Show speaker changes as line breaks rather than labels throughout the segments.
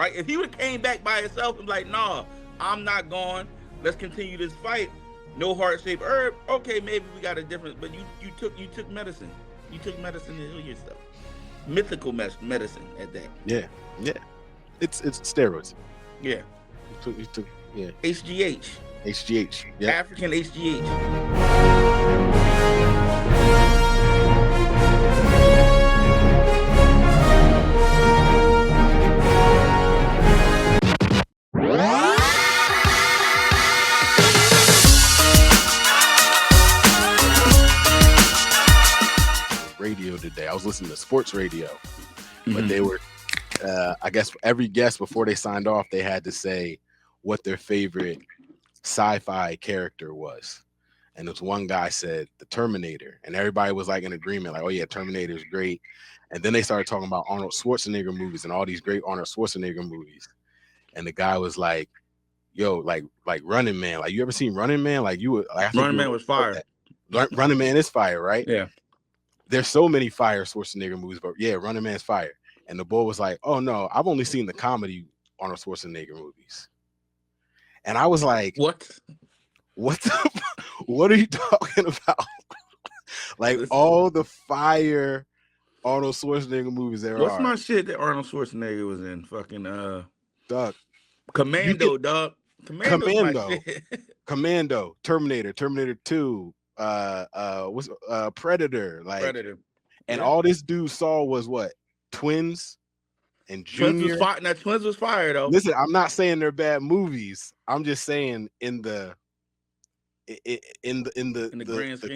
Like if he would have came back by himself and like, nah, I'm not gone. Let's continue this fight. No heart-shaped herb. Okay, maybe we got a different. But you took medicine. You took medicine to heal yourself. Mythical medicine at that.
Yeah. It's steroids.
Yeah.
You took yeah.
HGH.
Yeah.
African HGH.
Radio today. I was listening to sports radio, but they were, I guess, every guest before they signed off, they had to say what their favorite sci-fi character was. And this one guy said the Terminator, and everybody was like in agreement, like, oh yeah, Terminator is great. And then they started talking about Arnold Schwarzenegger movies and all these great Arnold Schwarzenegger movies. And the guy was like, yo, like Running Man. Like, you ever seen Running Man? Like, you would, like,
Running Man was fire.
Running Man is fire, right?
Yeah.
There's so many fire Schwarzenegger movies, but yeah, Running Man's fire. And the boy was like, oh no, I've only seen the comedy Arnold Schwarzenegger movies. And I was like, what are you talking about? Like all the fire Arnold Schwarzenegger movies there
What's my shit that Arnold Schwarzenegger was in? Fucking
Doug.
Commando, dog.
Commando, Terminator 2, Predator, like Predator. And all this dude saw was what? Twins and Junior.
Twins was fire though.
Listen, I'm not saying they're bad movies. I'm just saying in the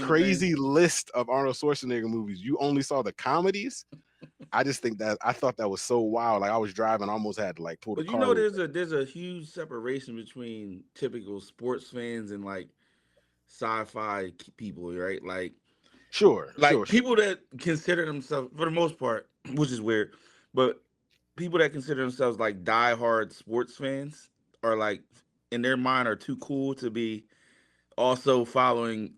crazy list of Arnold Schwarzenegger movies, you only saw the comedies. I just think that I thought that was so wild. Like I was driving, I almost had to like pull the car.
But you know, there's a huge separation between typical sports fans and like sci-fi people, right? Like,
sure,
people that consider themselves, for the most part, which is weird, but people that consider themselves like diehard sports fans are like, in their mind, are too cool to be also following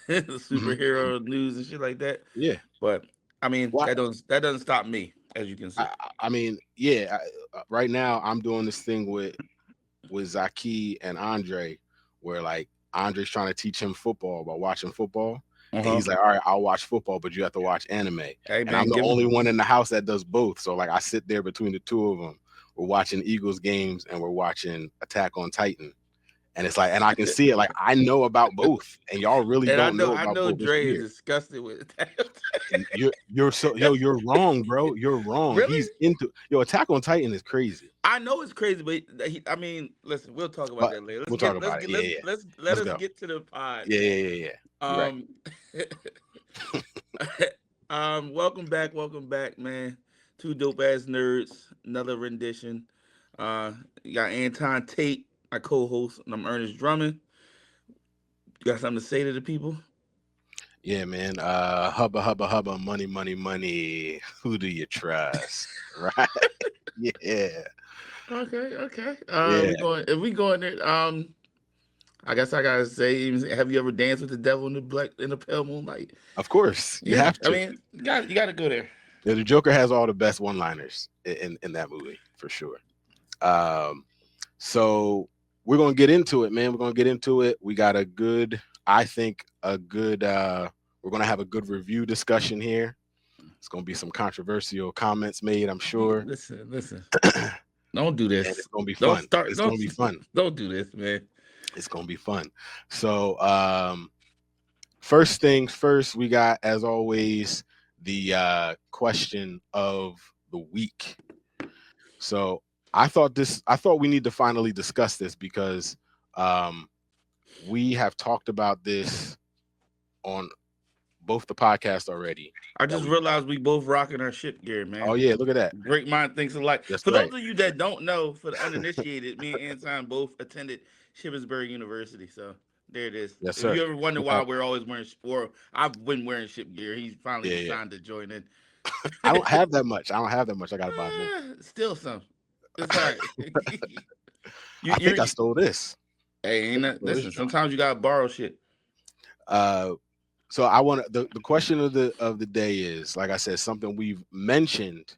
superhero news and shit like that.
Yeah,
but I mean, that doesn't stop me, as you can see.
I mean, yeah. Right now, I'm doing this thing with Zaki and Andre, where like Andre's trying to teach him football by watching football. And he's like, all right, I'll watch football, but you have to watch anime. Hey, and I'm the only one in the house that does both. So like I sit there between the two of them. We're watching Eagles games and we're watching Attack on Titan. And it's like, and I can see it. Like I know about both, and y'all really don't know about both.
I know Dre is disgusted with Attack on
Titan. You're wrong, bro. You're wrong.
Really?
He's into Attack on Titan is crazy.
I know it's crazy, but I mean, listen, we'll talk about that later.
We'll talk about it.
Let us get to the pod.
Yeah.
Welcome back, man. Two dope ass nerds. Another rendition. You got Anton Tate, my co-host, and I'm Ernest Drummond. You got something to say to the people?
Yeah, man. Hubba, money. Who do you trust? Right? Yeah.
Okay. We going there. I guess I gotta say, have you ever danced with the devil in the pale moonlight?
Of course, you have to.
I mean, you got to go there.
Yeah, the Joker has all the best one-liners in that movie for sure. So we're gonna get into it, man. We're gonna get into it. We got we're gonna have a good review discussion here. It's gonna be some controversial comments made, I'm sure.
Listen. Don't do this.
And it's gonna be fun. It's gonna be fun.
Don't do this, man.
It's gonna be fun. So first things first, we got, as always, the question of the week. So I thought we need to finally discuss this because we have talked about this on both the podcast already.
I just realized we both rocking our ship gear, man.
Oh yeah, look at that.
Great mind thinks alike.
That's
for
right.
those of you that don't know, for the uninitiated, me and Anton both attended Shippensburg University. So there it is.
Yes, sir.
If you ever wonder why we're always wearing, or I've been wearing ship gear, he's finally decided to join in.
I don't have that much. I gotta buy more.
Still some. It's all right.
I think I stole this.
Hey, ain't that, listen, sometimes you gotta borrow shit.
So I want the question of the day is, like I said, something we've mentioned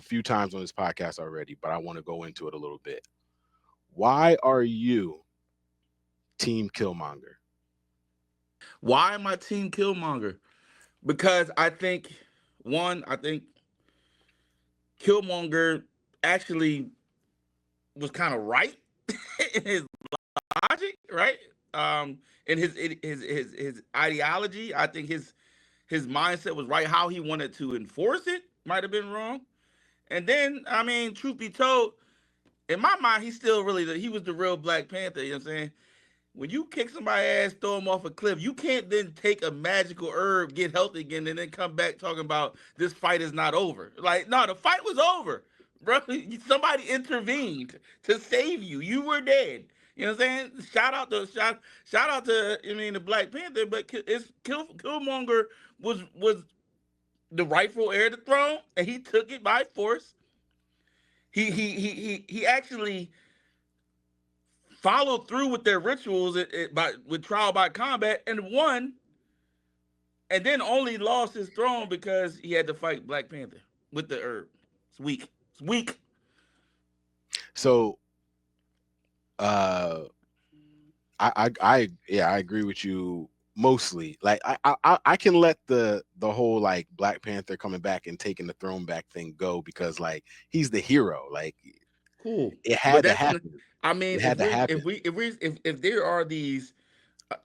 a few times on this podcast already, but I want to go into it a little bit. Why are you Team Killmonger?
Why am I Team Killmonger? Because I think I think Killmonger actually was kind of right in his logic, right? In his ideology. I think his mindset was right. How he wanted to enforce it might have been wrong. And then, I mean, truth be told, in my mind, he's still he was the real Black Panther. You know what I'm saying? When you kick somebody's ass, throw them off a cliff, you can't then take a magical herb, get healthy again, and then come back talking about this fight is not over. Like, no, the fight was over, bro. Somebody intervened to save you. You were dead. You know what I'm saying? Shout out to the Black Panther, but Killmonger was the rightful heir to the throne, and he took it by force. He actually followed through with their rituals with trial by combat and won, and then only lost his throne because he had to fight Black Panther with the herb. It's weak. It's weak.
So, uh, I agree with you mostly. Like, I can let the whole like Black Panther coming back and taking the throne back thing go because like he's the hero. Like,
Cool.
it
But
had to happen.
I mean,
It had to happen.
if there are these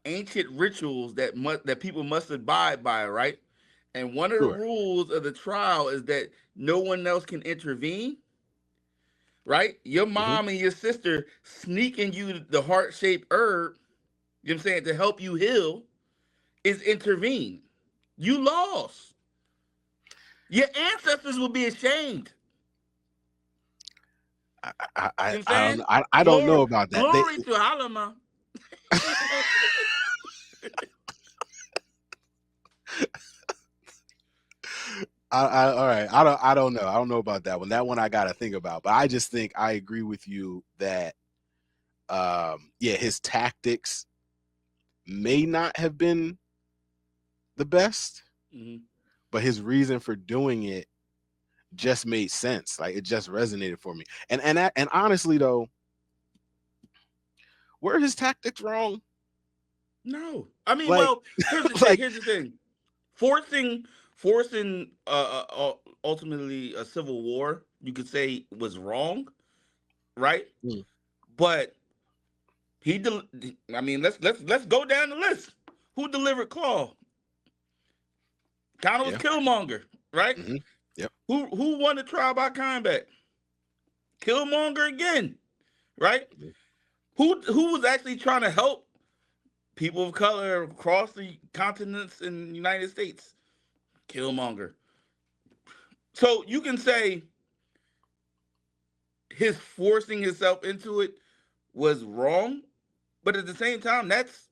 ancient rituals that people must abide by, right? And one of the
Sure.
rules of the trial is that no one else can intervene, right? Your
Hmm.
mom and your sister sneaking you the heart-shaped herb, you know what I'm saying, to help you heal is intervene. You lost. Your ancestors will be ashamed. You know what I'm saying?
I don't know about that. They
Glory to Halama.
all right. I don't know. I don't know about that one. That one I gotta think about. But I just think I agree with you that yeah, his tactics may not have been the best,
Mm-hmm.
but his reason for doing it just made sense. Like it just resonated for me. And honestly though, were his tactics wrong?
No, I mean,
Like
well, here's the thing.
like
Here's the thing. Forcing ultimately a civil war, you could say was wrong, right?
mm,
But he, I mean, let's go down the list. Who delivered Claw? Kind of was
yeah.
Killmonger, right?
Hmm. Yep.
Who won the trial by combat? Killmonger again, right?
Mhm.
Who was actually trying to help people of color across the continents in the United States? Killmonger. So you can say his forcing himself into it was wrong, but at the same time, that's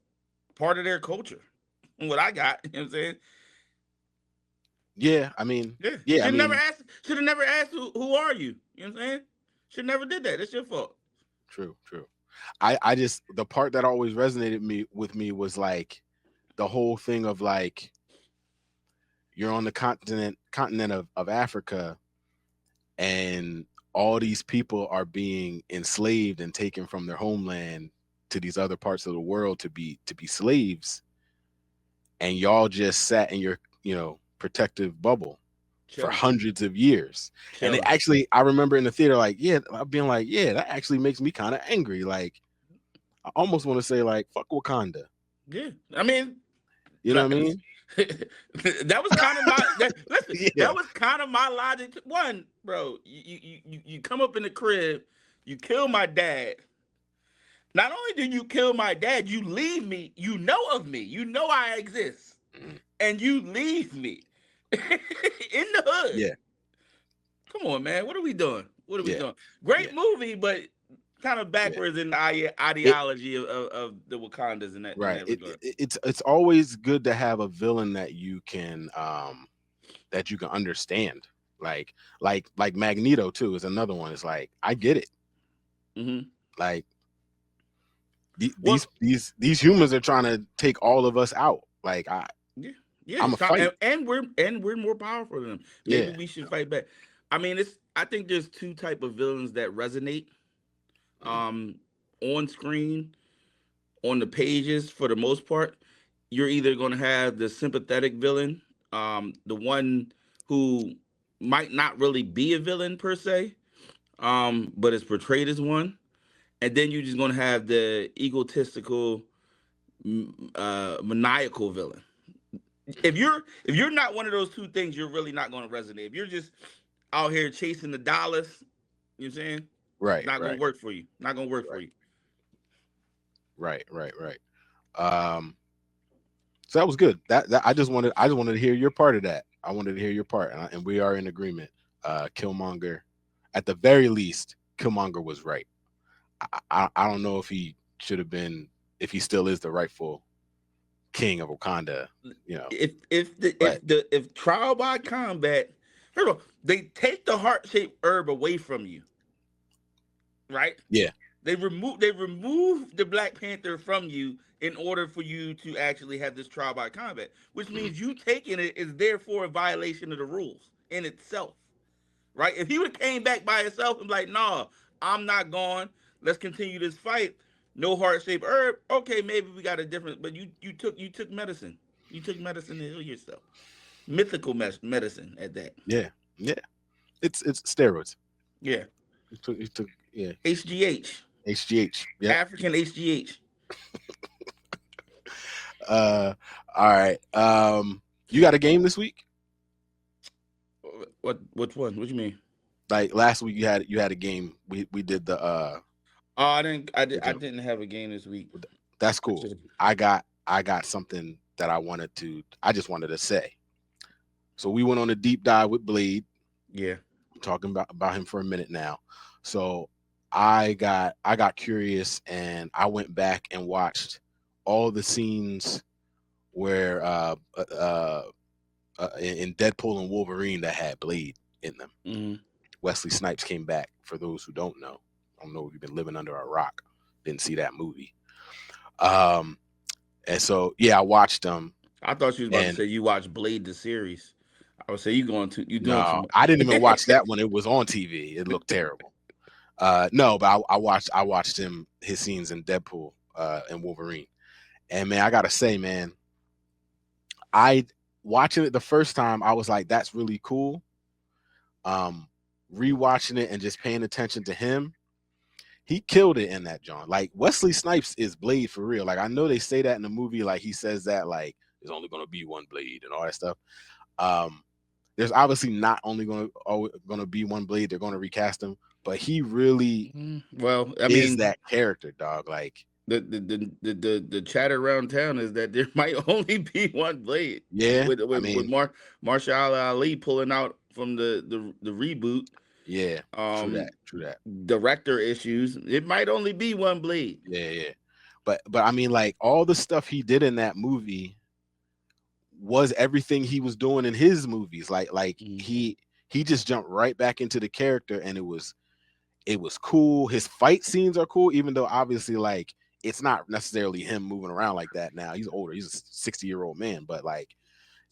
part of their culture. And what I got, you know what I'm saying?
Yeah,
Yeah.
yeah, I mean,
Should have never asked who are you? You know what I'm saying? Should never did that. That's your fault.
true, true. I just the part that always resonated with me was like the whole thing of like you're on the continent of Africa and all these people are being enslaved and taken from their homeland to these other parts of the world to be slaves, and y'all just sat in your protective bubble for
Chilling.
hundreds of years. And it
Chilling.
actually, I remember in the theater, like, yeah, being like, yeah, that actually makes me kind of angry. Like, I almost want to say, like, fuck Wakanda.
Yeah. I mean,
You know what I mean?
that was kind of listen,
Yeah.
that was kind of my logic. One, bro, you come up in the crib, you kill my dad. Not only do you kill my dad, you leave me. You know of me. You know I exist,
Mhm.
and you leave me in the hood.
Yeah.
Come on, man. What are we doing? What are we
Yeah.
doing? Great
Yeah.
movie, but kind of
Yeah.
backwards in the
It
ideology of the Wakandas in
right.
that regard.
It's always good to have a villain that you can understand. Like Magneto too is another one. It's like I get it.
Hmm.
Like
Well,
these humans are trying to take all of us out. Like
yeah, yeah,
I'm
it's
a
time,
fight.
and we're more powerful than them. Maybe
Yeah.
we should fight back. I mean, it's. I think there's two type of villains that resonate
Mm.
um, on screen, on the pages for the most part. You're either going to have the sympathetic villain, the one who might not really be a villain per se, but is portrayed as one, and then you're just going to have the egotistical, maniacal villain. If you're not one of those two things, you're really not going to resonate. If you're just out here chasing the dollars, you know what I'm saying?
Right,
Not going
right,
to work for you. Not going to work for
right,
you.
right. Um, so that was good. That I just wanted to hear your part of that. I wanted to hear your part, and we are in agreement. Killmonger, at the very least, Killmonger was right. I don't know if he should have been, if he still is the rightful king of Wakanda, you know. But
If trial by combat, first of all, they take the heart shaped herb away from you, right?
yeah,
They remove the Black Panther from you in order for you to actually have this trial by combat, which
mhm,
means you taking it is therefore a violation of the rules in itself, right? If he would have came back by himself and be like, nah, I'm not going. Let's continue this fight. No heart shaped herb. Okay, maybe we got a different. But you took medicine. You took medicine to heal yourself. Mythical medicine at that.
yeah, yeah. It's steroids.
Yeah.
He took yeah,
HGH.
HGH. Yep.
African HGH.
Uh, all right. You got a game this week?
What? Which one? What you mean?
Like last week, you had a game. We did the
Oh, I didn't. I, did,
the
I
jump.
didn't have a game this week.
That's
I
cool.
should.
I got something that I just wanted to say. So we went on a deep dive with Blade,
Yeah.
talking about him for a minute now. So I got curious and I went back and watched all the scenes where in Deadpool and Wolverine that had Blade in them.
Hmm.
Wesley Snipes came back. For those who don't know, I don't know if you've been living under a rock, didn't see that movie. Um, and so yeah, I watched them.
I thought you was about to
And
say you watched Blade the series. I would say you doing too
no,
much.
I didn't even watch that when it was on TV. It looked terrible. No, but I watched his scenes in Deadpool and Wolverine. And man, I gotta say, man, I watching it the first time, I was like, that's really cool. Um, Rewatching it and just paying attention to him, he killed it in that John. Like Wesley Snipes is Blade for real. Like I know they say that in the movie, like he says that like there's only gonna be one Blade and all that stuff. Um, there's obviously not only gonna be one Blade. They're gonna recast him, but he really
Well, I
is
mean,
that character, dog. Like
the chatter around town is that there might only be one Blade
yeah, I
with
mean
Marshall Ali pulling out from the reboot.
yeah, true that,
Um,
true that.
director issues. It might only be one Blade.
Yeah, yeah. But I mean, like all the stuff he did in that movie was everything he was doing in his movies. Like
Mm.
he just jumped right back into the character, and it was cool. His fight scenes are cool, even though obviously like it's not necessarily him moving around like that now. He's older. He's a 60-year-old man, but like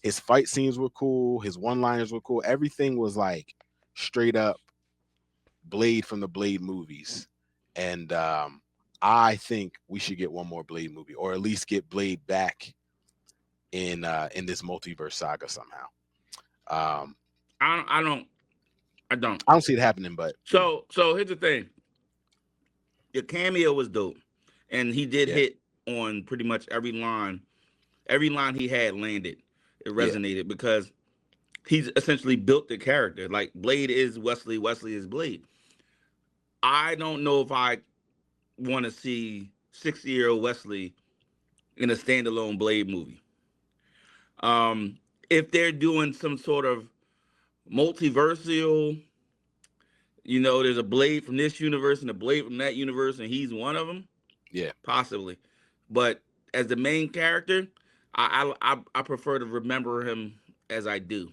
his fight scenes were cool. His one-liners were cool. Everything was like straight up Blade from the Blade movies. And I think we should get one more Blade movie, or at least get Blade back in this multiverse saga somehow. Um,
I don't. I don't. I don't.
I don't see it happening, but
So here's the thing. The cameo was dope, and he did
yeah,
hit on pretty much every line. Every line he had landed. It
yeah,
resonated because he's essentially built the character. Like Blade is Wesley. Wesley is Blade. I don't know if I want to see 60-year-old Wesley in a standalone Blade movie. Um, if they're doing some sort of multiversal, there's a Blade from this universe and a Blade from that universe, and he's one of them,
yeah.
possibly. But as the main character, I prefer to remember him as I do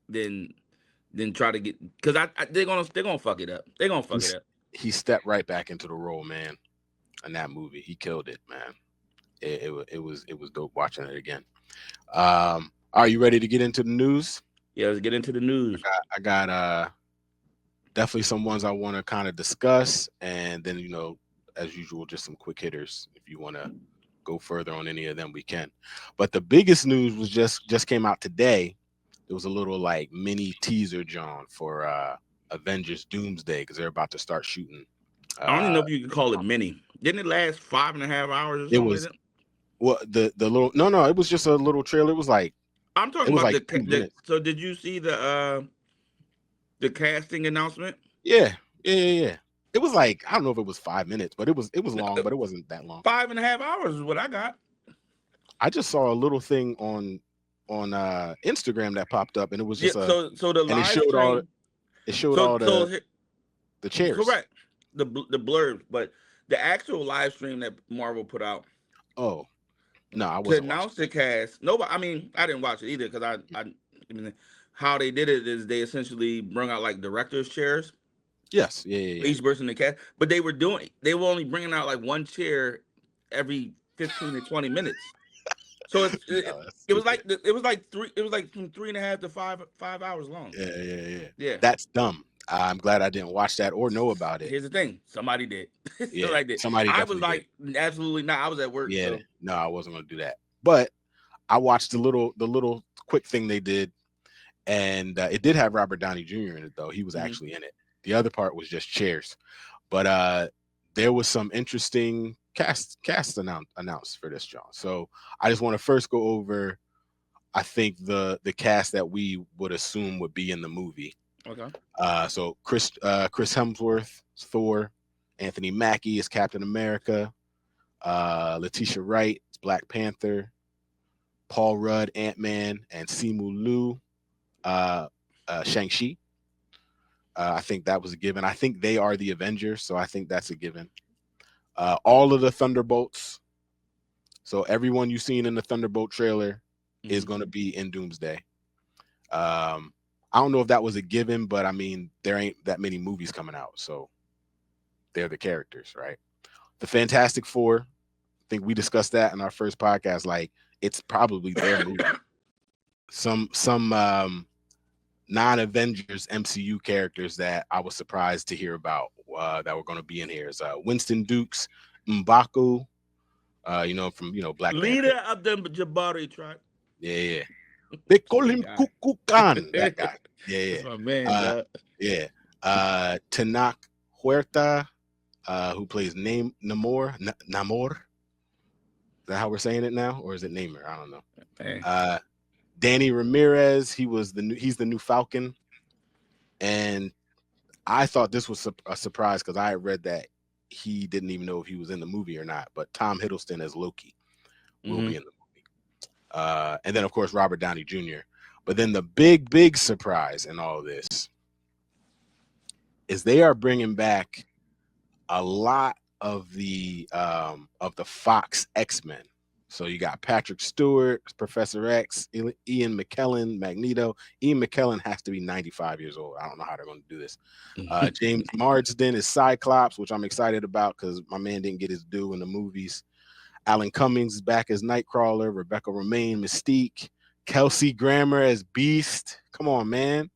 than try to get because they're gonna fuck it up. They're gonna fuck it
He's
up.
he stepped right back into the role, man. In that movie, he killed it, man. It was dope watching it again. Are you ready to get into the news?
Yeah, let's get into the news.
I got definitely some ones I want to kind of discuss, and then as usual, just some quick hitters. If you want to go further on any of them, we can. But the biggest news was just came out today. There was a little like mini teaser, John, for Avengers Doomsday because they're about to start shooting.
I don't even
Uh,
know if you could call it mini. Didn't it last 5.5 hours or
it
something like
was
that?
well the little no, it was just a little trailer.
I'm
It
talking
was
about
like
the
2 minutes.
so did you see the casting announcement?
Yeah, yeah. It was like I don't know if it was 5 minutes, but it was
No,
long, but it wasn't that long.
5.5 hours is what I got.
I just saw a little thing on Instagram that popped up, and it was
Yeah.
just
So the
and
live stream.
it showed
So
all
so
the chairs.
correct. The blurbs, but the actual live stream that Marvel put out
Oh no, I
to
wasn't watching
announce the
that.
cast. Nobody. I mean, I didn't watch it either because I mean, how they did it is they essentially bring out like directors' chairs,
Yes, yeah.
each person in the cast, but they were only bringing out like one chair every 15 to 20 minutes. So
No, that's
it was
stupid.
like it was like from 3.5 to 5 hours long.
Yeah.
Yeah.
That's dumb. I'm glad I didn't watch that or know about it.
Here's the thing: somebody did.
Yeah,
Somebody did.
somebody
I was
definitely did.
like, absolutely not. I was at work,
Yeah,
so
no, I wasn't gonna do that. But I watched the little quick thing they did, and it did have Robert Downey Jr. in it though. He was
mhm.
actually in it. The other part was just chairs. But there was some interesting cast announced for this, John. So I just want to first go over. I think the cast that we would assume would be in the movie.
Okay.
So Chris Hemsworth is Thor, Anthony Mackie is Captain America, Letitia Wright is Black Panther, Paul Rudd Ant-Man, and Simu Liu uh, Shang-Chi. I think that was a given. I think they are the Avengers, so I think that's a given. All of the Thunderbolts. So everyone you've seen in the Thunderbolt trailer is
hmm
going to be in Doomsday. I don't know if that was a given, but I mean, there ain't that many movies coming out, so they're the characters, right? The Fantastic Four. I think we discussed that in our first podcast. Like, it's probably their movie. Some non-Avengers MCU characters that I was surprised to hear about that were going to be in here is Winston Dukes, M'Baku, from Black Panther.
Leader of the Jabari tribe.
Yeah. They
That's
call
my
him
guy.
Kukulkan, that guy. Yeah.
That's my man,
Uh,
dog.
yeah. Tanak Huerta, who plays Namor. Is that how we're saying it now, or is it Namor? I don't know.
Hey.
Uh, Danny Ramirez, he's the new Falcon, and I thought this was a surprise because I had read that he didn't even know if he was in the movie or not. But Tom Hiddleston as Loki will
hmm
be in the movie, and then of course Robert Downey Jr. But then the big surprise in all of this is they are bringing back a lot of the Fox X-Men. So you got Patrick Stewart, Professor X, Ian McKellen, Magneto. Ian McKellen has to be 95 years old. I don't know how they're going to do this. James Marsden is Cyclops, which I'm excited about because my man didn't get his due in the movies. Alan Cummings is back as Nightcrawler. Rebecca Romaine, Mystique. Kelsey Grammer as Beast. Come on, man.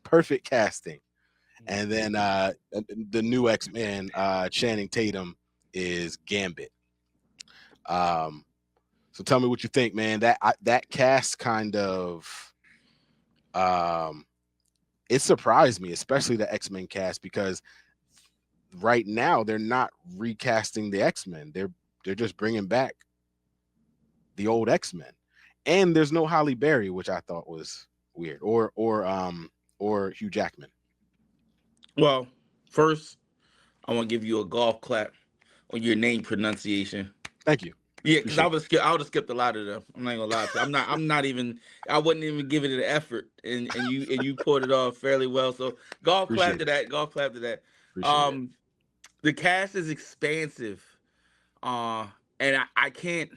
Perfect casting. And then the new X-Men, Channing Tatum is Gambit. So tell me what you think, man. That cast kind of it surprised me, especially the X-Men cast, because right now they're not recasting the X-Men. They're just bringing back the old X-Men, and there's no Halle Berry, which I thought was weird, or Hugh Jackman.
Well, first, I want to give you a golf clap on your name pronunciation.
Thank you,
Yeah, because
appreciate
I would have skipped a lot of them. I'm not gonna lie to you. I'm not even. I wouldn't even give it an effort, and you pulled it off fairly well. So golf clap
appreciate
to
it,
that. Golf clap to that.
appreciate it.
Um, the cast is expansive. Uh, and I can't.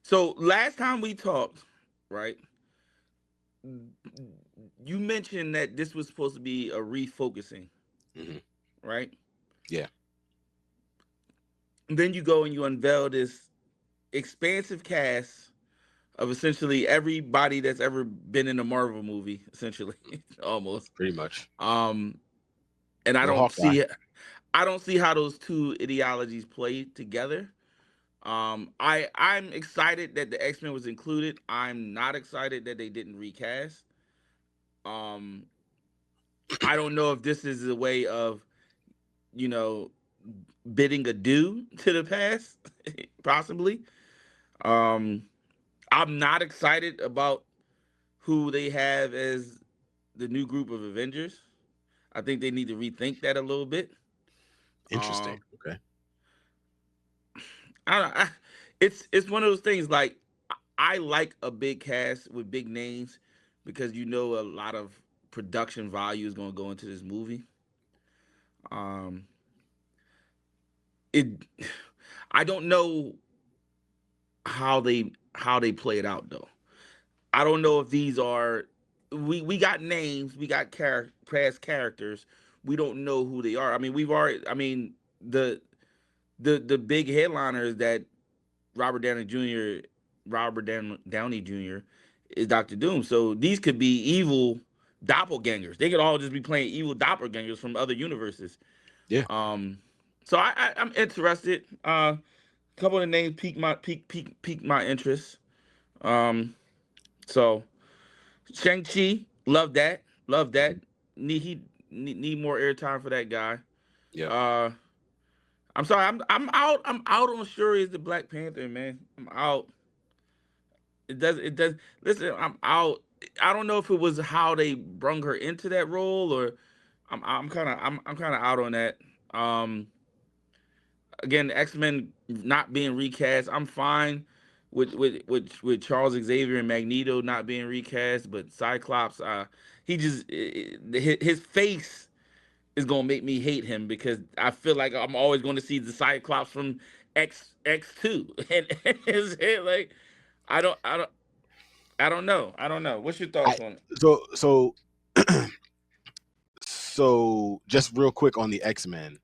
So last time we talked, right? You mentioned that this was supposed to be a refocusing,
Hmm.
right?
Yeah.
And then you go and you unveil this expansive cast of essentially everybody that's ever been in a Marvel movie, essentially, almost.
Pretty much.
Um, and
Go Hawkeye.
I don't see how those two ideologies play together. I'm excited that the X Men was included. I'm not excited that they didn't recast. Um, I don't know if this is a way of, you know, bidding adieu to the past, possibly. Um, I'm not excited about who they have as the new group of Avengers. I think they need to rethink that a little bit.
Interesting.
Um,
Okay.
I it's one of those things like I like a big cast with big names because you know a lot of production value is going to go into this movie. Um, it I don't know how they play it out though. I don't know if these are we got names, we got past characters. We don't know who they are. I mean, we've already. I mean, the the big headliner is that Robert Downey Jr. Downey Jr. is Doctor Doom. So these could be evil doppelgangers. They could all just be playing evil doppelgangers from other universes.
Yeah.
Um, so I'm interested. A couple of the names piqued my interest. Um, so Shang Chi, love that. Need more airtime for that guy.
Yep.
Uh, I'm sorry, I'm out on Shuri as the Black Panther, man. I'm out. It does. Listen, I'm out. I don't know if it was how they brung her into that role, or I'm kind of out on that. Um, again, X Men not being recast, I'm fine with Charles Xavier and Magneto not being recast, but Cyclops, he just his face is gonna make me hate him because I feel like I'm always going to see the Cyclops from X2, and it's like I don't I don't I don't know. What's your
I
thoughts on it?
so so just real quick on the X-Men,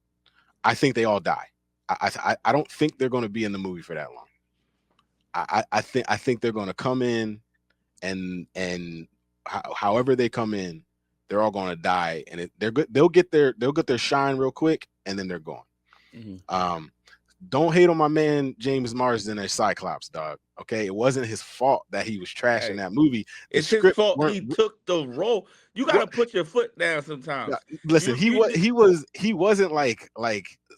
I think they all die. I don't think they're going to be in the movie for that long. I think they're going to come in and however they come in, they're all going to die, and they're good. They'll get their shine real quick, and then they're gone.
Hmm.
Um, don't hate on my man James Marsden as Cyclops, dog. Okay, it wasn't his fault that he was trash in
Hey,
that movie. The
it's his
scripts
fault
weren't.
he took the role. You got
What?
to put your foot down
Yeah,
sometimes.
listen, he wasn't like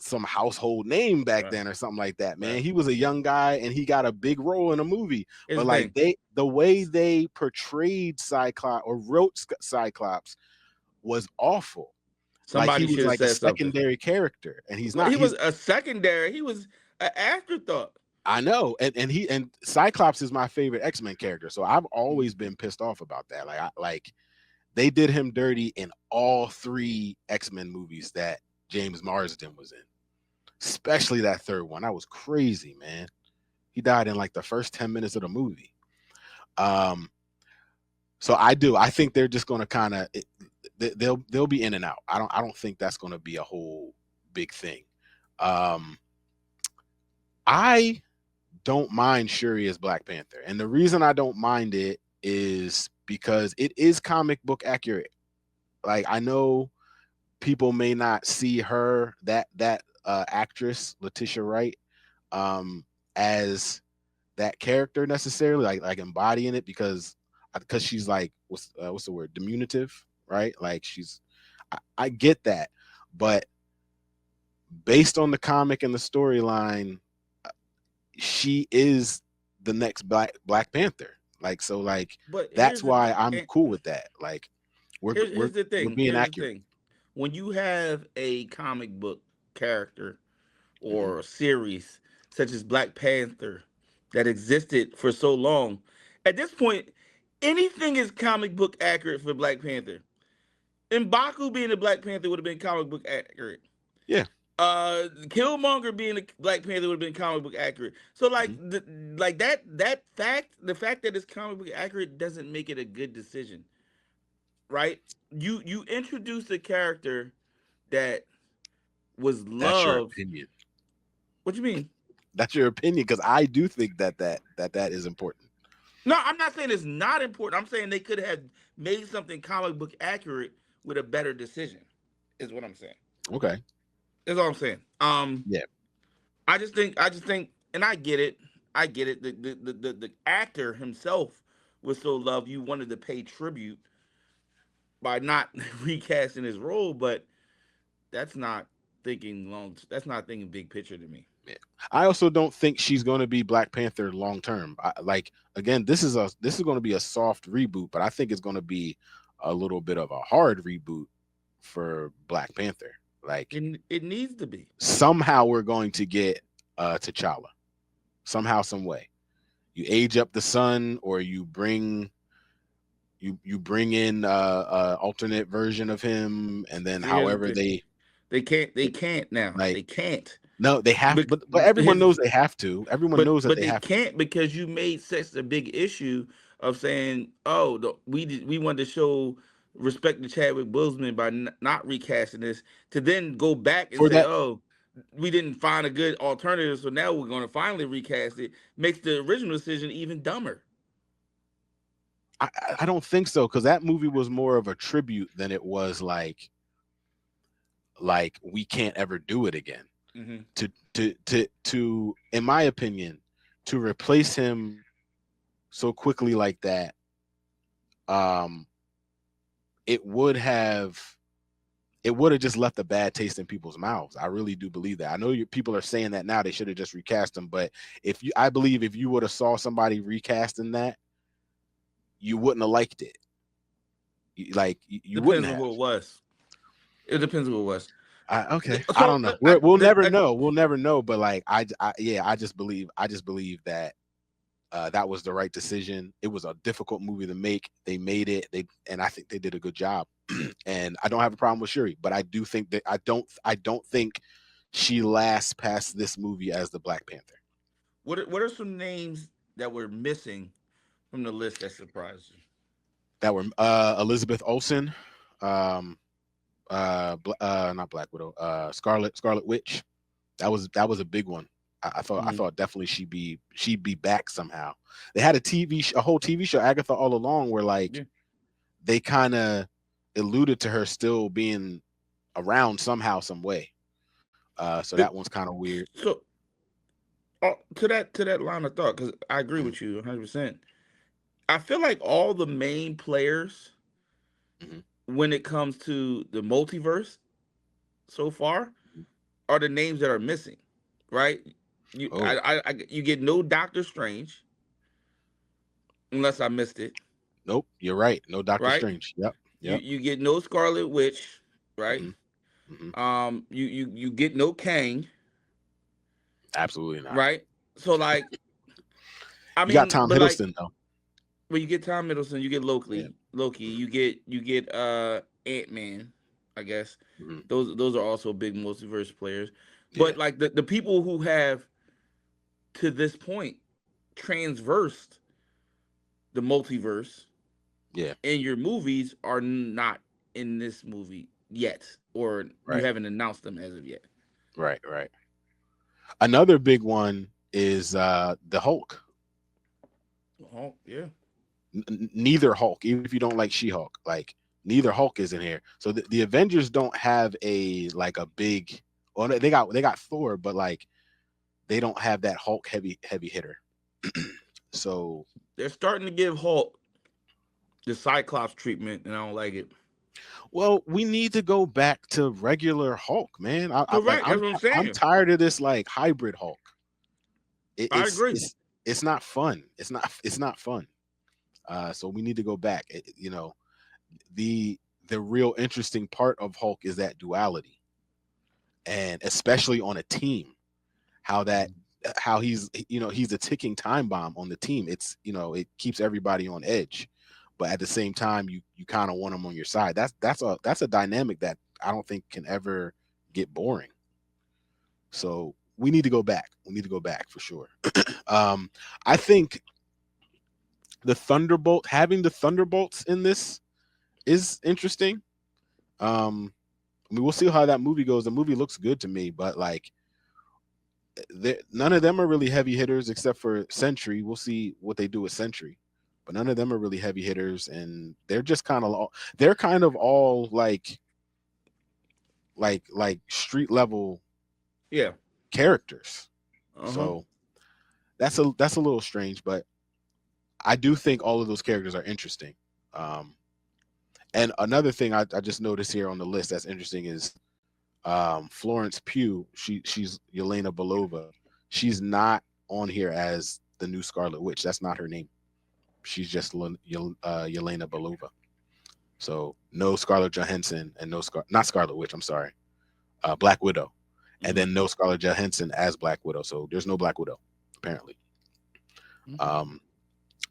some household name back
Right,
then or something like that, man.
right.
He was a young guy and he got a big role in a movie.
Here's
But
the
like
thing.
the way they portrayed Cyclops or wrote Cyclops was awful. Like he
Somebody
was
should have
like a
said something.
secondary character, and he's
But
not.
he was
He's
a secondary. He was an afterthought.
I know, and Cyclops is my favorite X-Men character, so I've always been pissed off about that. Like they did him dirty in all three X-Men movies that James Marsden was in, especially that third one. That was crazy, man. He died in like the first 10 minutes of the movie. Um, so I think they're just going to kind of they'll be in and out. I don't think that's going to be a whole big thing. Um, I don't mind Shuri as Black Panther, and the reason I don't mind it is because it is comic book accurate. Like I know people may not see her that actress Letitia Wright as that character necessarily, like embodying it because she's like what's the word, diminutive, right? Like I get that, but based on the comic and the storyline, she is the next Black Panther. Like so, like
But
that's
here's the
why
thing.
I'm cool with that. Like
Here's the
we're
thing.
being
Here's the
accurate.
thing. When you have a comic book character
Hmm.
or a series such as Black Panther that existed for so long, at this point, anything is comic book accurate for Black Panther. M'Baku being a Black Panther would have been comic book accurate.
Yeah.
Killmonger being a Black Panther would have been comic book accurate. So
Hmm.
like the fact that it's comic book accurate doesn't make it a good decision, right? You introduced a character that was
That's your
loved.
opinion.
What you mean?
That's your opinion because I do think that is important.
No, I'm not saying it's not important. I'm saying they could have made something comic book accurate with a better decision. Is what I'm saying.
Okay.
Is all I'm saying.
Yeah.
I just think, and I get it. I get it. The actor himself was so loved, you wanted to pay tribute by not recasting his role, but that's not thinking long. That's not thinking big picture to me.
Yeah. I also don't think she's going to be Black Panther long term. Like again, this is going to be a soft reboot, but I think it's going to be a little bit of a hard reboot for Black Panther. Like
It needs to be.
somehow we're going to get T'Challa somehow, some way. You age up the son, or you bring in alternate version of him, and then
See, here's the
however
thing.
they
They can't. They can't now.
like
They can't.
no, they have,
But
but everyone
here's
knows they have to. Everyone
but
knows that
but
they
they
have to.
can't because you made such a big issue of saying, "Oh, we wanted to show respect to Chadwick Boseman by not recasting this." To then go back and
For
say,
that,
"Oh, we didn't find a good alternative, so now we're going to finally recast it," makes the original decision even dumber.
I don't think so, because that movie was more of a tribute than it was like we can't ever do it again.
Hmm.
To in my opinion, to replace him so quickly like that, um, it would have just left a bad taste in people's mouths. I really do believe that. I know people are saying that now they should have just recast him, but I believe if you would have saw somebody recasting that, you wouldn't have liked it. You wouldn't
Depends on
have.
who it was. It depends on who it was.
Okay, I
So
don't know.
I,
We'll
the,
never know. We'll never know. But like, yeah, I just believe that that was the right decision. It was a difficult movie to make. They made it. And I think they did a good job. And I don't have a problem with Shuri, but I do think that I don't think she lasts past this movie as the Black Panther.
what are some names that were missing from the list that surprised you?
That were Elizabeth Olsen, um, not Black Widow, Scarlet Witch. That was a big one. I
Hmm.
thought definitely she'd be back somehow. They had a whole TV show, Agatha All Along, where like
Yeah.
they kind of alluded to her still being around somehow, some way. So that one's kind of weird.
So to that line of thought, because I agree
Mhm,
with you 100%. I feel like all the main players,
mhm.
when it comes to the multiverse so far, are the names that are missing, right?
Oh,
You get no Doctor Strange unless I missed it,
nope, you're right. No Doctor
right?
Strange. Yep, yep.
You get no Scarlet Witch, right?
Hmm. Hmm.
You get no Kang,
Absolutely not.
right? So like, I
You got
mean,
Tom
but like,
Hiddleston though.
when you get Tom Middleton, you get
Yeah.
Loki,
Hmm.
you get Ant-Man, I guess.
Hmm.
Those are also big multiverse players.
Yeah.
But like the people who have to this point transversed the multiverse
Yeah.
in your movies are not in this movie yet, or you
Right.
haven't announced them as of yet.
Right. Right. Another big one is the Hulk.
Oh yeah,
Neither Hulk, even if you don't like She-Hulk, like neither Hulk is in here. So the Avengers don't have a like a big. Well, they got Thor, but like they don't have that Hulk heavy hitter. So
they're starting to give Hulk the Cyclops treatment, and I don't like it.
well, we need to go back to regular Hulk, man. Like
Correct. That's what I'm
I'm
saying.
tired of this like hybrid Hulk. It,
I
it's
agree.
it's it's not fun. It's not fun. So we need to go back. The the real interesting part of Hulk is that duality, and especially on a team, how that how he's a ticking time bomb on the team. It's it keeps everybody on edge, but at the same time you kind of want him on your side. That's a dynamic that I don't think can ever get boring. So we need to go back. We need to go back for sure. um, I think having the Thunderbolts in this is interesting. Um, I mean, we'll see how that movie goes. The movie looks good to me, but like, none of them are really heavy hitters except for Sentry. We'll see what they do with Sentry, but none of them are really heavy hitters, and they're kind of all like like street level
Yeah.
characters.
Uh huh.
So that's a little strange, but I do think all of those characters are interesting. Um, and another thing I just noticed here on the list that's interesting is Florence Pugh. She's Yelena Belova. She's not on here as the new Scarlet Witch. That's not her name. She's just Yelena Belova. So no Scarlett Johansson and not Scarlet Witch. I'm sorry, Black Widow, and
Mm-hmm.
then no Scarlett Johansson as Black Widow. So there's no Black Widow apparently.
Mm-hmm.
Um,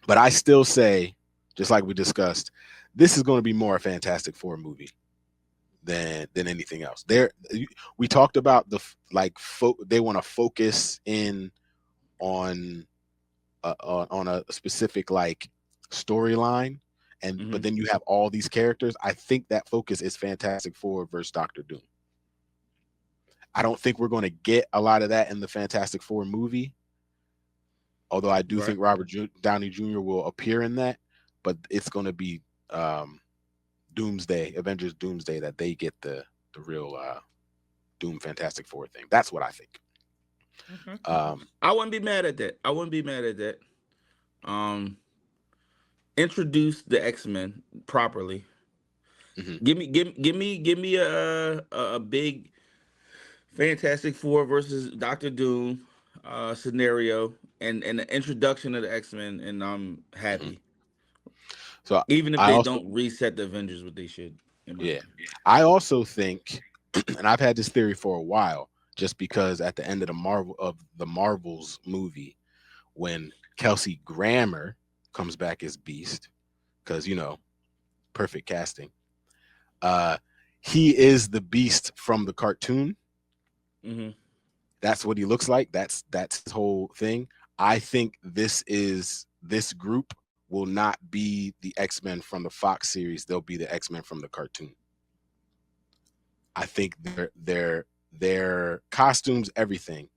but I still say, just like we discussed, this is going to be more a Fantastic Four movie than anything else. We talked about they want to focus in on on a specific like storyline, and
Mm-hmm.
but then you have all these characters. I think that focus is Fantastic Four versus Doctor Doom. I don't think we're going to get a lot of that in the Fantastic Four movie, although I do
Right.
think Downey Jr. will appear in that, but it's going to be um, Avengers Doomsday, that they get the real Doom Fantastic Four thing. That's what I think.
Okay.
Um,
I wouldn't be mad at that. I wouldn't be mad at that. Um, introduce the X Men properly.
mhm,
Give me a big Fantastic Four versus Doctor Doom scenario and the introduction of the X Men, and I'm
mhm.
happy.
So
Even if
I
they
also
don't reset the Avengers, what they should, in my
yeah,
opinion.
I also think, and I've had this theory for a while, just because at the end of the Marvels movie, when Kelsey Grammer comes back as Beast, because perfect casting. Uh, he is the Beast from the cartoon.
Mm-hmm.
That's what he looks like. That's his whole thing. I think this group will not be the X-Men from the Fox series. They'll be the X-Men from the cartoon. I think their costumes, everything,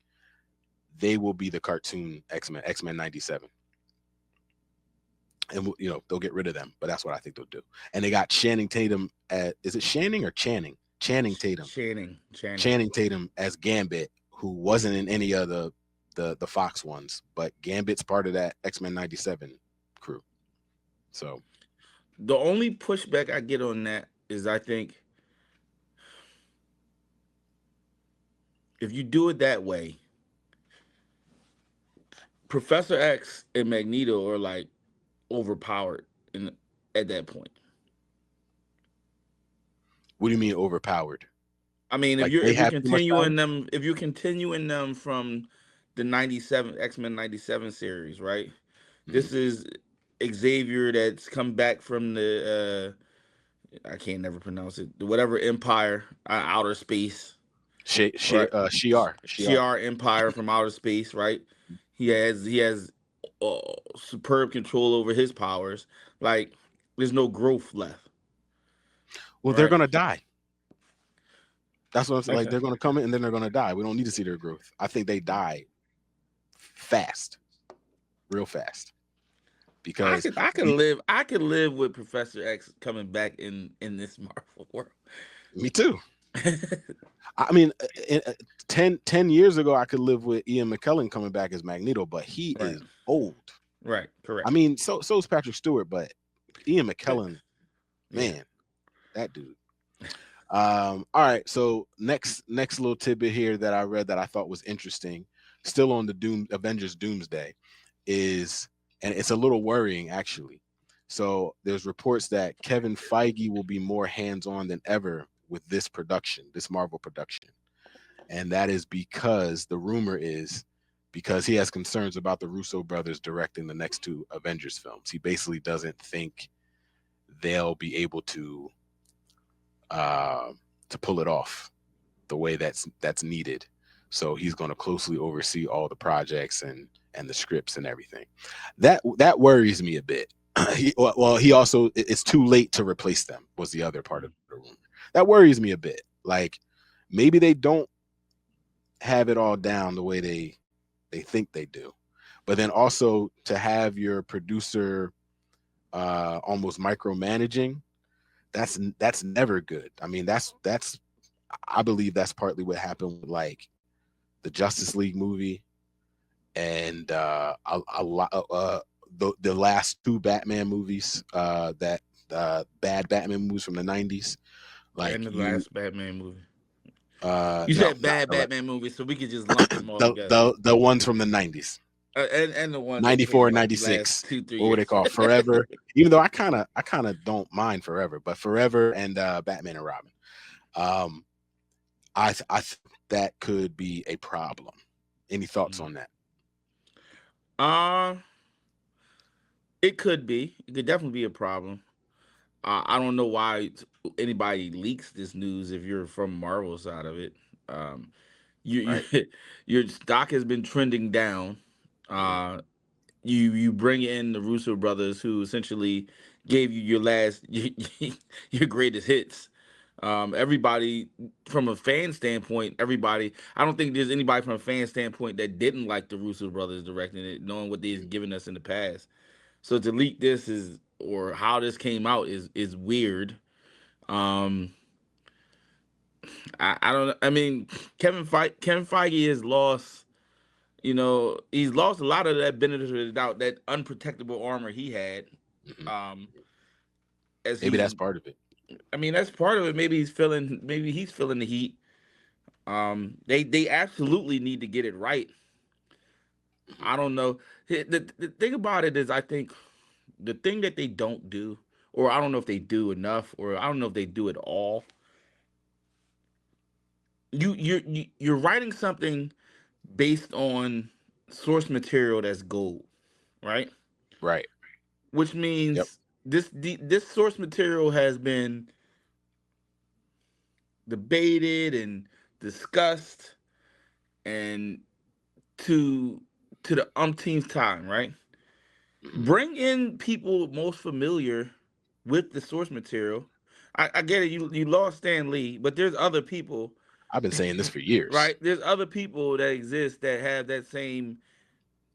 they will be the cartoon X-Men, X-Men 97. And they'll get rid of them, but that's what I think they'll do. And they got Channing Tatum is it Channing or Channing? Channing Tatum.
Channing.
Channing Tatum as Gambit, who wasn't in any of the Fox ones, but Gambit's part of that X-Men 97 crew. So,
The only pushback I get on that is I think if you do it that way, Professor X and Magneto are like overpowered in at that point.
what do you mean overpowered?
I mean,
Like they
if you're
have too much power?
continuing them from the 97 X-Men 97 series, right?
Hmm.
This is Xavier that's come back from the I can't never pronounce it. Whatever empire, outer space, right?
Shi'ar.
Shi'ar Empire from outer space, right? He has uh, superb control over his powers. Like there's no growth left,
Well, they're
right?
gonna die. That's what I'm saying. Like
Okay.
they're gonna come in and then they're gonna die. We don't need to see their growth. I think they die fast, real fast,
I
because
could I could
we.
live I could live with Professor X coming back in this Marvel world.
Me too. I mean, 10 years ago, I could live with Ian McKellen coming back as Magneto, but he
Right.
is old.
Right.
I
Correct.
mean, so is Patrick Stewart, but Ian McKellen,
Yeah.
man, that dude. All right. So next little tidbit here that I read that I thought was interesting, still on the Avengers Doomsday, is, and it's a little worrying actually. So there's reports that Kevin Feige will be more hands-on than ever with this Marvel production. And that is because the rumor is because he has concerns about the Russo brothers directing the next two Avengers films. He basically doesn't think they'll be able uh, to pull it off the way that's needed. So he's going to closely oversee all the projects and the scripts and everything. That worries me a bit. He also, it's too late to replace them was the other part of the rumor. That worries me a bit. Like maybe they don't have it all down the way they think they do. But then also to have your producer almost micromanaging, that's never good. I mean, that's I believe that's partly what happened with like the Justice League movie and a lot the last two Batman movies, that bad Batman movies from the 90s.
And
Like
the
you,
last Batman movie. You
no,
said
not
bad
the
Batman movie, so we could just lump them all
the
together.
the ones from the 90s,
And the ones that came
94,
like the last
96.
2-3
What were they
years.
called? Forever. Even though I kind of don't mind Forever, but Forever and Batman and Robin. Um, I think that could be a problem. Any thoughts on that?
uh, it could be. It could definitely be a problem. I don't know why anybody leaks this news if you're from Marvel side of it. Um, you
Right.
your stock has been trending down.
Hmm.
Uh, you bring in the Russo brothers who essentially gave you your last your greatest hits. Everybody from a fan standpoint, everybody. I don't think there's anybody from a fan standpoint that didn't like the Russo brothers directing it, knowing what they've given us in the past. So to leak this is or how this came out is weird. Um, I don't. I mean, Kevin Feige has lost. You know, he's lost a lot of that benefit of the doubt, that unprotectable armor he had.
Hmm.
Um, as
Maybe
he's,
that's part of it.
I mean, that's part of it. Maybe he's feeling the heat. They absolutely need to get it right.
Hmm.
I don't know. The thing about it is, I think the thing that they don't do, or I don't know if they do enough, or I don't know if they do it all. You're writing something based on source material that's gold, right?
Right.
Which
Yep.
means this source material has been debated and discussed and to to the umpteenth time, right?
Hmm.
Bring in people most familiar with the source material. I get it. You lost Stan Lee, but there's other people,
I've been saying this for years.
right? There's other people that exist that have that same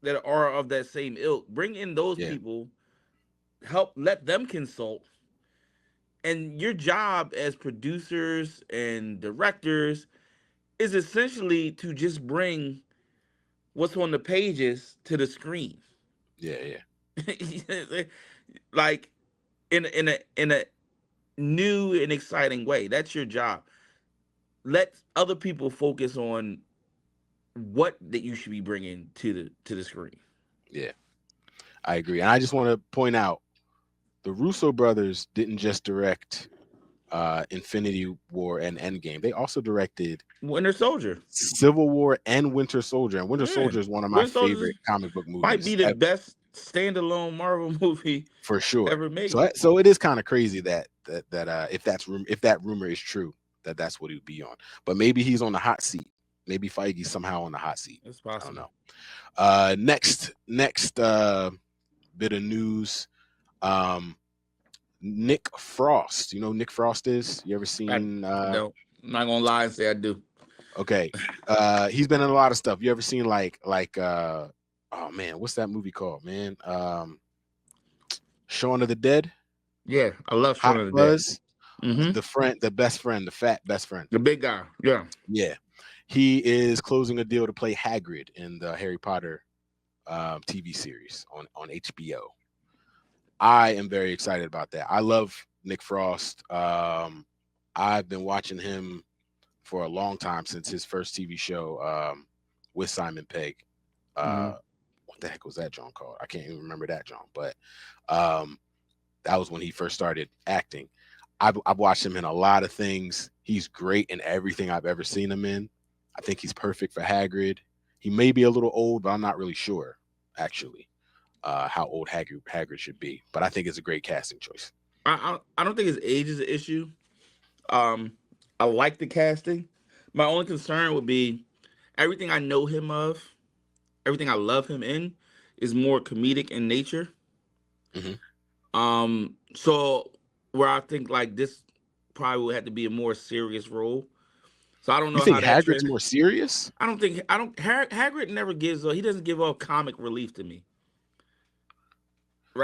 that are of that same ilk. Bring in those
Yeah.
people. Help let them consult. And your job as producers and directors is essentially to just bring what's on the pages to the screen.
Yeah. Yeah.
Like in a new and exciting way. That's your job. Let other people focus on what that you should be bringing to the screen.
Yeah. I agree. And I just want to point out the Russo brothers didn't just direct Infinity War and Endgame. They also directed
Winter Soldier.
Civil War and Winter Soldier. And Winter
Yeah.
Soldier is one of my
Winter Soldier
favorite comic book
might be
movies
the
ever,
best standalone Marvel movie
for sure.
ever
So
made.
so it is kind of crazy that if that rumor is true, that's what he would be on. But maybe he's on the hot seat. Maybe Feige's somehow on the hot seat.
It's
I don't
possible.
know. Next bit of news. Um, Nick Frost. You know who Nick Frost is? You ever
I
seen
no, I'm not gonna lie and say I do.
okay. He's been in a lot of stuff. You ever seen like oh man, what's that movie called, man? Shaun of the Dead,
Yeah, I love
Hot
Shaun of the Dead.
Fuzz,
Mm-hmm.
the best friend, the fat best friend.
The big guy. Yeah.
Yeah. He is closing a deal to play Hagrid in the Harry Potter TV series on HBO. I am very excited about that. I love Nick Frost. I've been watching him for a long time since his first TV show with Simon Pegg.
Mm-hmm.
What the heck was that John called? I can't even remember that John, but um, that was when he first started acting. I've watched him in a lot of things. He's great in everything I've ever seen him in. I think he's perfect for Hagrid. He may be a little old, but I'm not really sure actually how old Hagrid should be. But I think it's a great casting choice.
I don't think his age is an issue. Um, I like the casting. My only concern would be everything I know him of, everything I love him in, is more comedic in nature.
Hmm.
So where I think like this probably would have to be a more serious role. So I don't
You
know how
think
that
Hagrid's
trend.
more serious?
I don't. Hagrid never gives. He doesn't give off comic relief to me,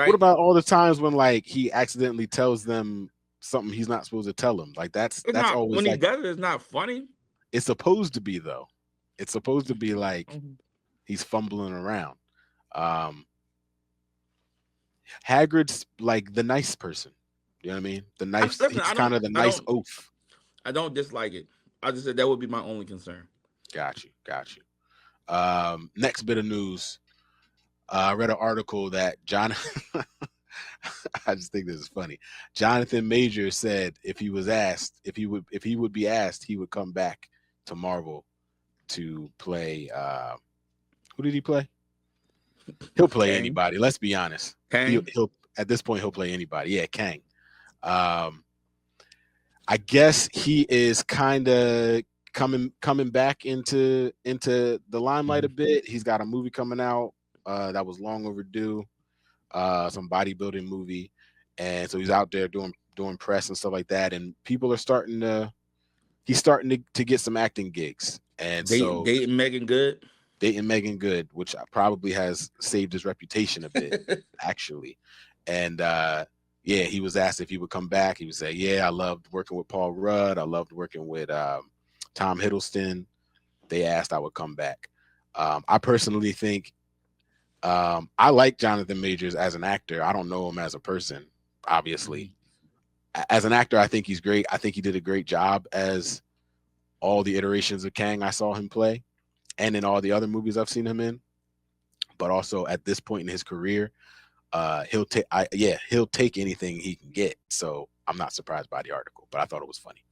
What
right?
about all the times when like he accidentally tells them? something he's not supposed to tell him. Like
It's
that's
not
always
when he
like
does it. It's not funny.
it's supposed to be though. It's supposed to be like
Mhm.
he's fumbling around. Um, Hagrid's like the nice person. You know what I mean? The nice.
Listen,
He's kind of the nice oaf.
I don't dislike it. I just said that would be my only concern.
Got you. Got you. Next bit of news. I read an article that John. I just think this is funny. Jonathan Major said if he was asked, if he would be asked, he would come back to Marvel to play. Who did he play? He'll play
Kang,
anybody. Let's be honest.
Kang.
He'll at this point he'll play anybody. Yeah, Kang. Um, I guess he is kind of coming back into the limelight a bit. He's got a movie coming out that was long overdue, some bodybuilding movie, and so he's out there doing press and stuff like that. And people are starting to he's starting to get some acting gigs, and so
Dating Megan Good.
dating Megan Good, which probably has saved his reputation a bit, actually. And yeah, he was asked if he would come back. He would say, "Yeah, I loved working with Paul Rudd. I loved working with Tom Hiddleston." They asked I would come back. I personally think I like Jonathan Majors as an actor. I don't know him as a person, obviously. As an actor, I think he's great. I think he did a great job as all the iterations of Kang I saw him play, and in all the other movies I've seen him in. But also at this point in his career, he'll take anything he can get. So I'm not surprised by the article, but I thought it was funny.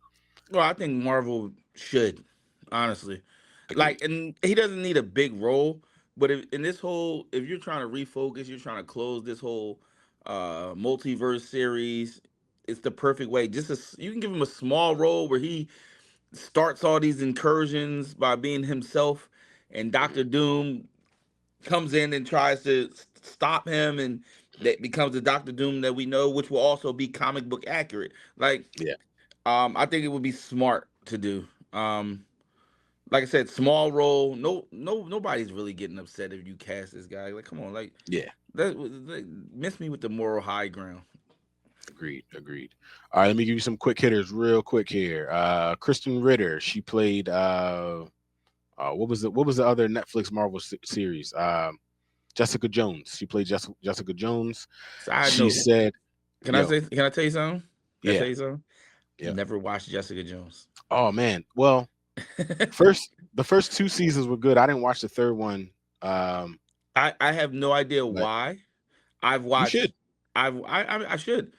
Well, I think Marvel should, honestly.
Agreed.
Like, and he doesn't need a big role, but if in this whole, if you're trying to refocus, you're trying to close this whole multiverse series, it's the perfect way. You can give him a small role where he starts all these incursions by being himself, and
Mhm.
Doctor Doom comes in and tries to stop him, and that becomes the Doctor Doom that we know, which will also be comic book accurate. Like,
Yeah,
I think it would be smart to do. Like I said, small role. Nobody's really getting upset if you cast this guy. Like, come on,
yeah.
like, miss me with the moral high ground.
Agreed. Agreed. All right, let me give you some quick hitters real quick here. Kristen Ritter, she played what was the other Netflix Marvel series? Jessica Jones. She played Jessica Jones.
Side
She
note,
said,
can I
"Yo,
say? Can I tell you something? Can I tell
yeah,
you something?
yeah.
Never watched Jessica Jones.
Oh man. Well, the first two seasons were good. I didn't watch the third one. Um,
I have no idea
but
why. I've
you should.
watched. I should.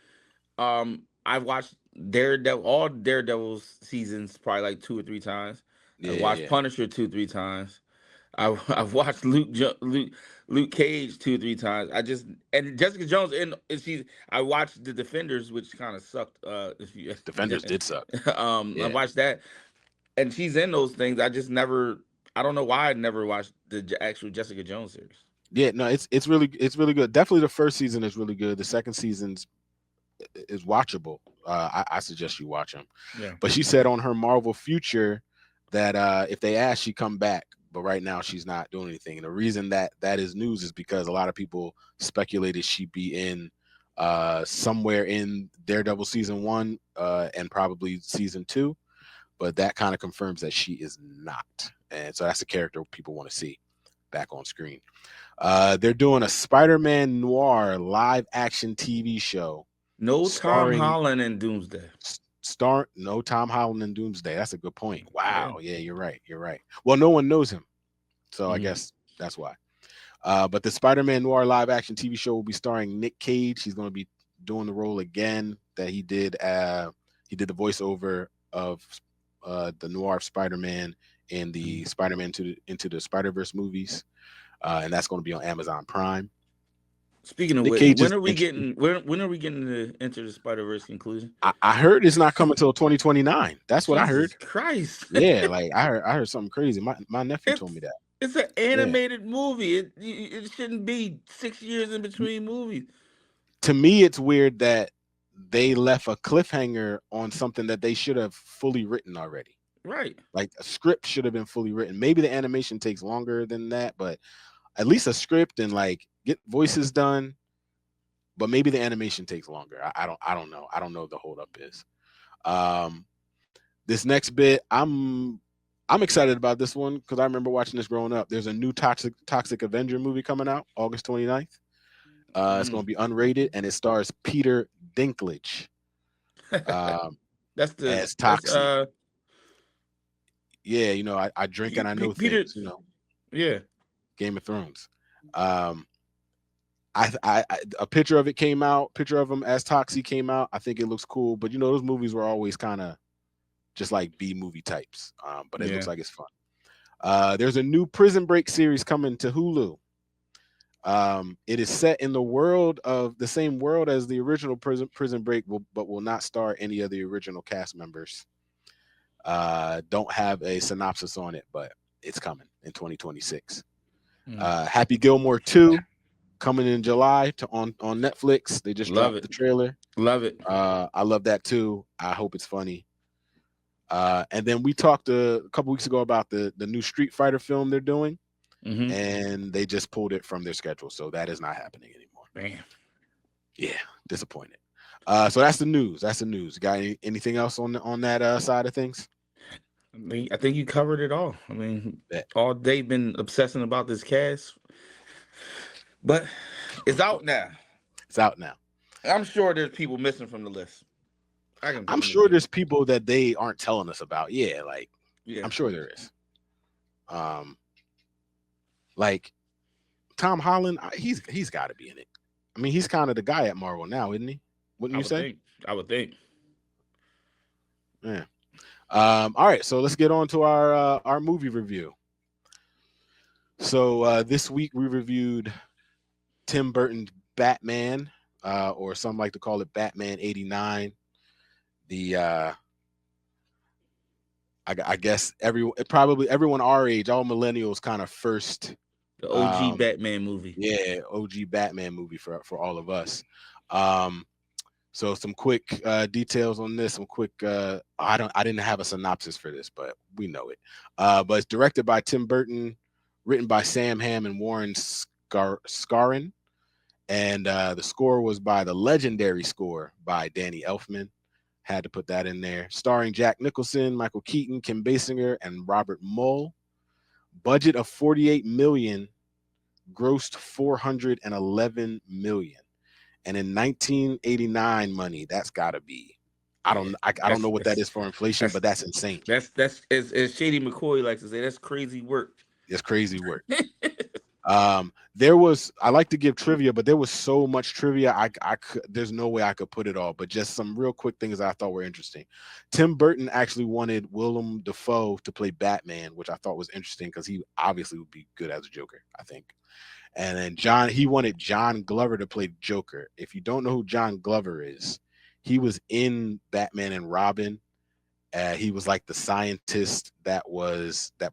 I've watched Daredevil, all Daredevil's seasons probably like two or three times. I
Yeah,
watched
yeah,
Punisher two, three times. I've watched Luke Cage two, three times. And Jessica Jones and she's I watched The Defenders, which kind of sucked. If you
Defenders did suck.
I
Yeah,
watched that, and she's in those things. I just never. I don't know why I never watched the actual Jessica Jones series.
yeah. No, it's really good. Definitely, the first season is really good. The second season's is watchable. I suggest you watch them.
Yeah.
But she said on her Marvel future that if they ask, she come back. But right now she's not doing anything. And the reason that that is news is because a lot of people speculated she'd be in somewhere in Daredevil season 1 and probably season 2. But that kind of confirms that she is not. And so that's the character people want to see back on screen. They're doing a Spider-Man noir live action TV show
No Tom
starring
Holland in Doomsday.
no Tom Holland in Doomsday. That's a good point.
Yeah.
Wow. Yeah, you're right. You're right. Well, no one knows him. So I
Mhm.
guess that's why. But the Spider-Man noir live action TV show will be starring Nick Cage. He's going to be doing the role again that he did. He did the voiceover of the noir Spider-Man in the Spider-Man into the Spider-Verse movies. And that's going to be on Amazon Prime.
Speaking of
Nick
which,
Cage
when
is
are we
interesting.
getting when are we getting to Enter the Spider Verse conclusion?
I heard it's not coming until 2029. That's what I
Jesus
heard.
Christ!
Yeah, like I heard something crazy. My nephew
it's
told me that.
it's an
Yeah.
animated movie. It shouldn't be 6 years in between movies.
To me, it's weird that they left a cliffhanger on something that they should have fully written already.
Right.
Like a script should have been fully written. Maybe the animation takes longer than that, but at least a script and like get voices done but maybe the animation takes longer. I don't know. I don't know what the holdup is. Um, this next bit, I'm excited about this one because I remember watching this growing up. There's a new Toxic Avenger movie coming out August 29th. It's going
Mm.
to be unrated and it stars Peter Dinklage um,
That's the
as
that's
Toxie. Yeah, I drink and I know
Peter.
things.
Yeah,
Game of Thrones. Um, a picture of it came out. Picture of him as Toxie came out. I think it looks cool, but those movies were always kind of just like B movie types. But it looks
yeah.
like it's fun. There's a new Prison Break series coming to Hulu. It is set in the same world as the original Prison Break, but will not star any of the original cast members. Don't have a synopsis on it, but it's coming in 2026.
Mm.
Happy Gilmore 2 coming in July on Netflix. They just
Love
dropped the
it.
trailer.
Love it.
I love that too. I hope it's funny. And then we talked a couple weeks ago about the new Street Fighter film they're doing,
Mm-hmm.
and they just pulled it from their schedule, so that is not happening anymore.
Bam.
Yeah, disappointed. So that's the news. That's the news. Got anything else on that side of things?
I think you covered it all. I mean,
Bet.
all day been obsessing about this cast, but it's out now.
It's out now.
I'm sure there's people missing from the list. I can
I'm
promise
sure
you.
there's people that they aren't telling us about. Yeah, like
Yeah.
I'm sure there is. Um, like Tom Holland, he's got to be in it. I mean, he's kind of the guy at Marvel now, isn't he? Wouldn't
I
you
would
say?
think. I would think.
Yeah. All right, so let's get on to our movie review. So this week we reviewed Tim Burton's Batman, or some like to call it Batman'89. The I guess probably everyone our age, all millennials, kind of first,
The OG
um,
Batman movie.
yeah, OG Batman movie for all of us. Um, so some quick details on this. Some quick. I didn't have a synopsis for this, but we know it. But it's directed by Tim Burton, written by Sam Hamm and Warren Scarron, and the score was by the legendary score by Danny Elfman. Had to put that in there. Starring Jack Nicholson, Michael Keaton, Kim Basinger, and Robert Mull. Budget of 48 million, grossed 411 million. And in 1989 money, that's got to be.
Yeah.
I don't know what that is for inflation,
That's
but that's insane.
that's as Shady McCoy likes to say. That's crazy work.
It's crazy work. There was, I like to give trivia, but there was so much trivia. There's no way I could put it all, but just some real quick things I thought were interesting. Tim Burton actually wanted Willem Dafoe to play Batman, which I thought was interesting because he obviously would be good as a Joker, I think. And then he wanted John Glover to play Joker. If you don't know who John Glover is, he was in Batman and Robin. He was like the scientist that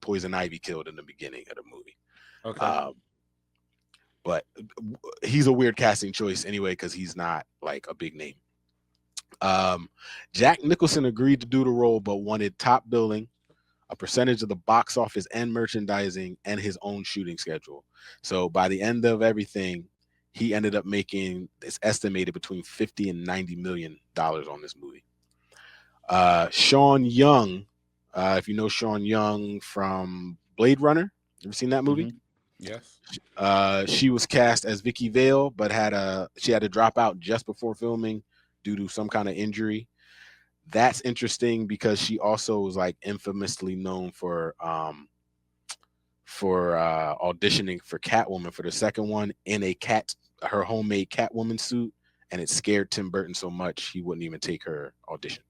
Poison Ivy killed in the beginning of the movie.
Okay.
Um, but he's a weird casting choice anyway because he's not like a big name. Jack Nicholson agreed to do the role but wanted top billing, a percentage of the box office and merchandising, and his own shooting schedule. So by the end of everything, he ended up making, it's estimated, between 50 and 90 million dollars on this movie. Sean Young, if you know Sean Young from Blade Runner, ever seen that movie?
Mm-hmm. Yes.
She was cast as Vicky Vale, but she had to drop out just before filming due to some kind of injury. That's interesting because she also was like infamously known for auditioning for Catwoman for the second one in her homemade Catwoman suit, and it scared Tim Burton so much he wouldn't even take her audition.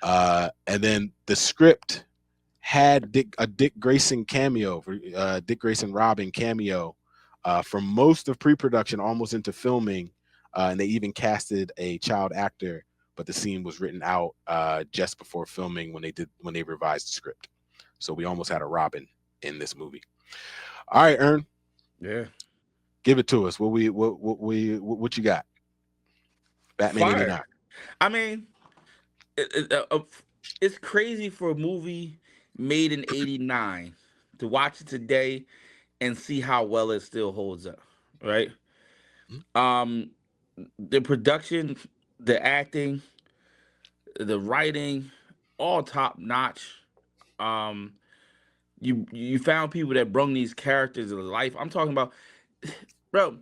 And then the script had a Dick Grayson cameo, Dick Grayson Robin cameo, for most of pre-production, almost into filming, and they even casted a child actor, but the scene was written out just before filming when they revised the script. So we almost had a Robin in this movie. All right, Ern,
Yeah.
give it to us. What you got? Batman '89.
Fire. I mean, it's crazy for a movie made in '89 to watch it today and see how well it still holds up. Right. Um. the production, the acting, the writing, all top notch. Um, you found people that brung these characters to life. I'm talking about, bro.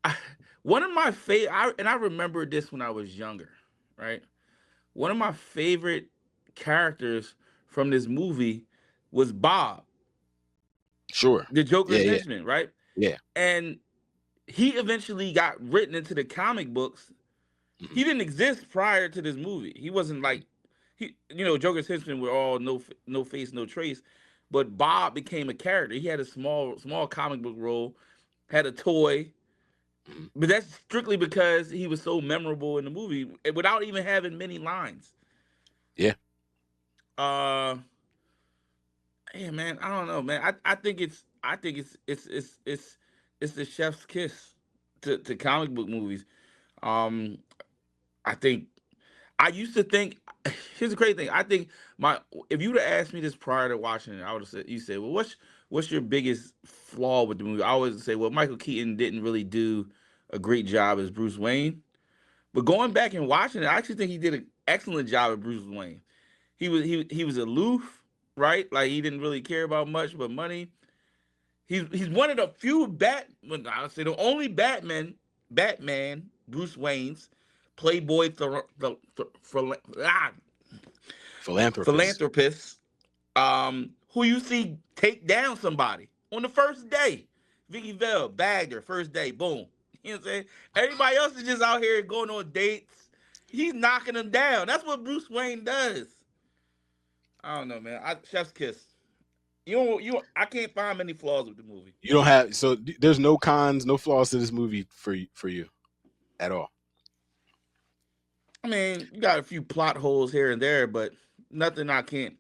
I, one of my favorite, and I remember this when I was younger, right? One of my favorite characters from this movie was Bob,
Sure.
the
Yeah,
Joker's
yeah,
henchman, right?
yeah.
And he eventually got written into the comic books.
Hmm.
He didn't exist prior to this movie. He wasn't like Joker's henchmen were all no face, no trace. But Bob became a character. He had a small comic book role, had a toy,
Hmm.
but that's strictly because he was so memorable in the movie without even having many lines.
Yeah.
Uh, yeah, man, I don't know, man. I think it's the chef's kiss to comic book movies. Um, I think I used to think. Here's the crazy thing. I think my if you would have asked me this prior to watching it, I would have said you said, well, what's your biggest flaw with the movie? I always say, well, Michael Keaton didn't really do a great job as Bruce Wayne. But going back and watching it, I actually think he did an excellent job as Bruce Wayne. He was aloof, right? Like he didn't really care about much but money. He's one of the few I'll say the only Batman Bruce Wayne's playboy
Philanthropist.
philanthropist, who you see take down somebody on the first day. Vicky Vale bagged her first day, boom. You know what I'm saying? Everybody else is just out here going on dates. He's knocking them down. That's what Bruce Wayne does. I don't know, man. Chef's kiss. I can't find many flaws with the movie.
You don't have there's no cons, no flaws to this movie for you at all.
I mean, you got a few plot holes here and there, but nothing I can't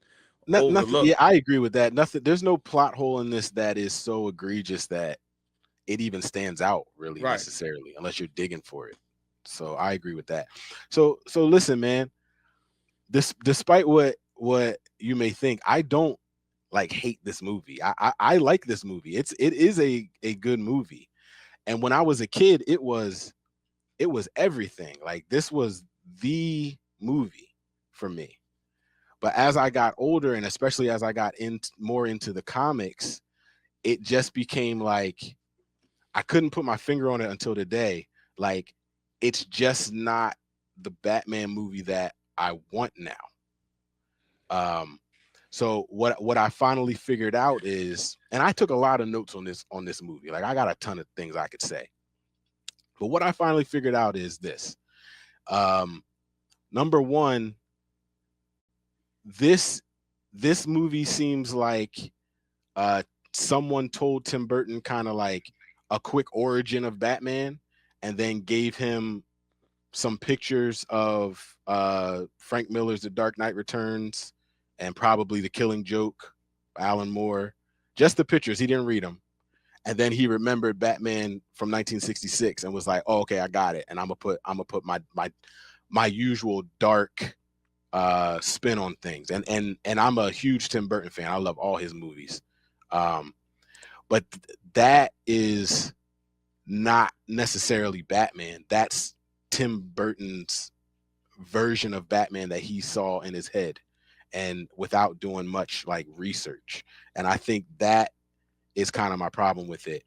Nothing.
overlook.
Yeah, I agree with that. Nothing. There's no plot hole in this that is so egregious that it even stands out really
Right.
necessarily, unless you're digging for it. So I agree with that. So listen, man. Despite what you may think, I don't like hate this movie. I like this movie. It is a good movie. And when I was a kid, it was everything. Like this was the movie for me. But as I got older, and especially as I got more into the comics, it just became like I couldn't put my finger on it until today. Like it's just not the Batman movie that I want now. Um, so what I finally figured out is, and I took a lot of notes on this movie. Like I got a ton of things I could say, but what I finally figured out is this. Um, Number one, this this movie seems like uh someone told Tim Burton kind of like a quick origin of Batman and then gave him some pictures of Frank Miller's The Dark Knight Returns and probably The Killing Joke, Alan Moore. Just the pictures, he didn't read them. And then he remembered Batman from 1966 and was like, "Oh, okay, I got it." And I'm gonna put my usual dark spin on things. And I'm a huge Tim Burton fan. I love all his movies. Um, but that is not necessarily Batman. That's Tim Burton's version of Batman that he saw in his head and without doing much like research. And I think that is kind of my problem with it.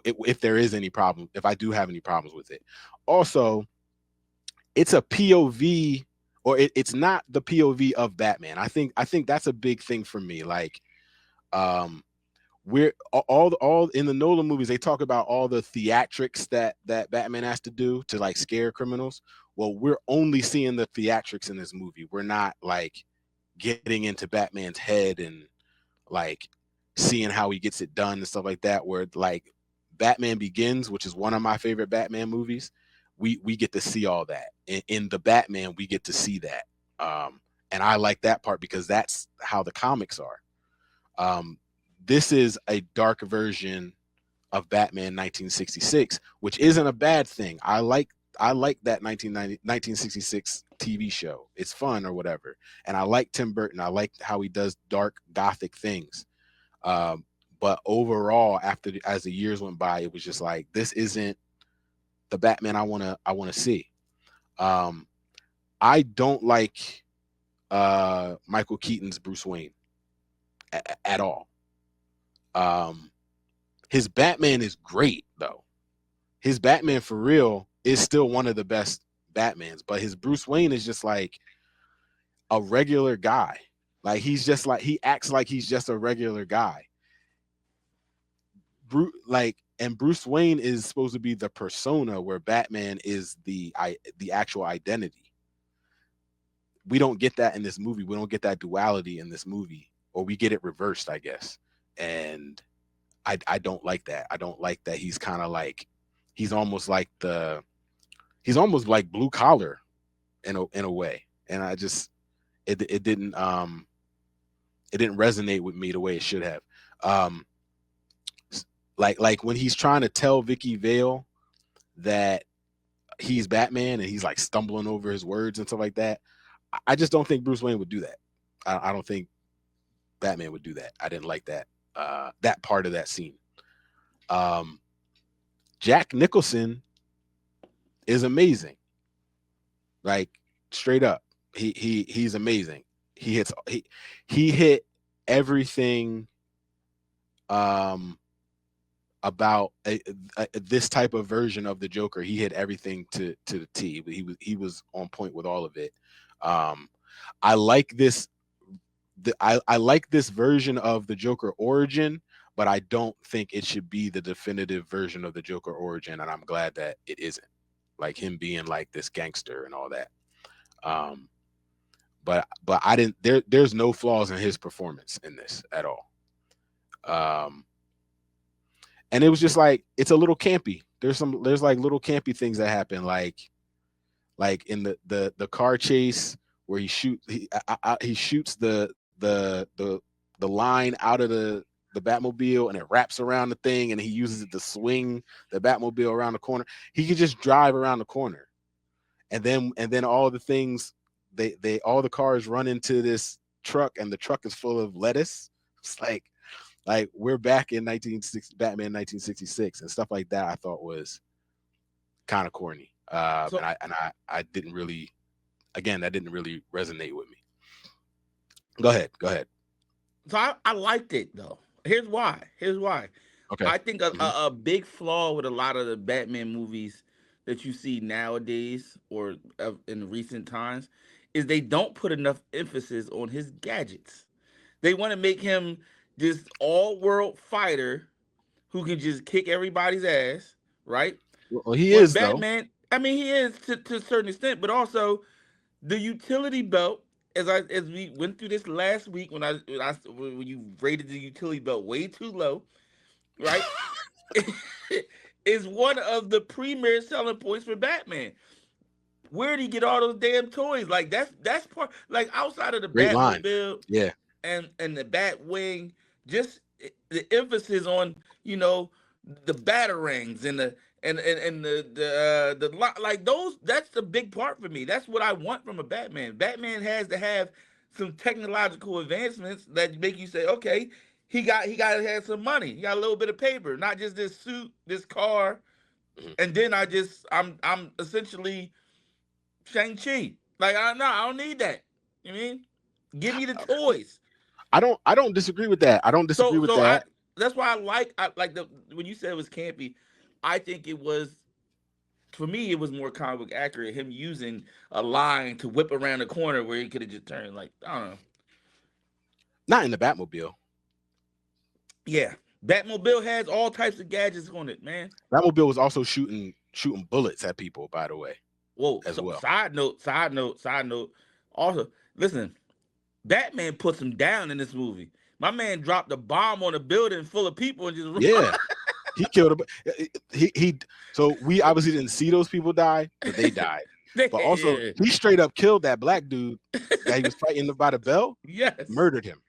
If there is any problem, if I do have any problems with it. Also, it's a POV or it's not the POV of Batman. I think that's a big thing for me. Like um we're all in the Nolan movies, they talk about all the theatrics that Batman has to do to like scare criminals. Well, we're only seeing the theatrics in this movie. We're not like getting into Batman's head and like seeing how he gets it done and stuff like that. Where like Batman Begins, which is one of my favorite Batman movies, we get to see all that in the Batman. We get to see that, and I like that part because that's how the comics are. Um, this is a dark version of Batman 1966, which isn't a bad thing. I like that 1966 TV show. It's fun or whatever. And I like Tim Burton. I like how he does dark gothic things. But overall, as the years went by, it was just like this isn't the Batman I want to see. Um, I don't like Michael Keaton's Bruce Wayne at all. Um, his Batman is great though. His Batman for real is still one of the best Batmans, but his Bruce Wayne is just like a regular guy. Like he's just like he acts like he's just a regular guy. And Bruce Wayne is supposed to be the persona where Batman is the actual identity. We don't get that in this movie. We don't get that duality in this movie, or we get it reversed, I guess. And I don't like that. I don't like that he's kind of like he's almost like he's almost like blue collar in a way. And I just it didn't resonate with me the way it should have. Um, like when he's trying to tell Vicky Vale that he's Batman and he's like stumbling over his words and stuff like that. I just don't think Bruce Wayne would do that. I don't think Batman would do that. I didn't like that part of that scene. Um, Jack Nicholson is amazing. Like straight up, he's amazing. He hit everything about this type of version of the Joker. He hit everything to the T. He was on point with all of it. Um, I like this. I like this version of the Joker origin, but I don't think it should be the definitive version of the Joker origin, and I'm glad that it isn't. Like him being like this gangster and all that. Um, but I didn't. There's no flaws in his performance in this at all. Um, and it was just like it's a little campy. There's like little campy things that happen, like in the car chase where he shoots the line out of the Batmobile and it wraps around the thing and he uses it to swing the Batmobile around the corner. He could just drive around the corner, and then all the things they all the cars run into this truck and the truck is full of lettuce. It's like we're back in 1960 Batman 1966 and stuff like that. I thought was kind of corny.
So
I didn't really, again, that didn't really resonate with me. Go ahead.
I liked it though. Here's why.
Okay.
I think
Hmm.
a big flaw with a lot of the Batman movies that you see nowadays or in recent times is they don't put enough emphasis on his gadgets. They want to make him this all world fighter who can just kick everybody's ass, right?
Well, he
When
is though.
Batman, I mean, he is to a certain extent, but also the utility belt. As we went through this last week when you rated the utility belt way too low, right? Is one of the premier selling points for Batman. Where did he get all those damn toys? Like that's part like outside of the
Great line.
Batmobile
Yeah.
and the Batwing, just the emphasis on the batarangs and like those. That's the big part for me. That's what I want from a Batman. Batman has to have some technological advancements that make you say, okay, he got to have some money. He got a little bit of paper, not just this suit, this car,
Mhm.
and then I'm essentially Shang Chi. Like I don't need that. You know what I mean? Give me the toys.
I don't disagree with that. I don't disagree
So
with
so I
that.
that's why I like the when you said it was campy. I think it was for me it was more comic book accurate. Him using a line to whip around the corner where he could have just turned. Like I don't know.
Not in the Batmobile.
Yeah, Batmobile has all types of gadgets on it, man.
Batmobile was also shooting bullets at people, by the way,
Whoa.
as
So,
well.
side note. Also, listen, Batman puts him down in this movie. My man dropped a bomb on a building full of people and just
Yeah. He killed he so we obviously didn't see those people die, but they died. But also
yeah.
he straight up killed that black dude that he was fighting by the bell,
Yes.
murdered him.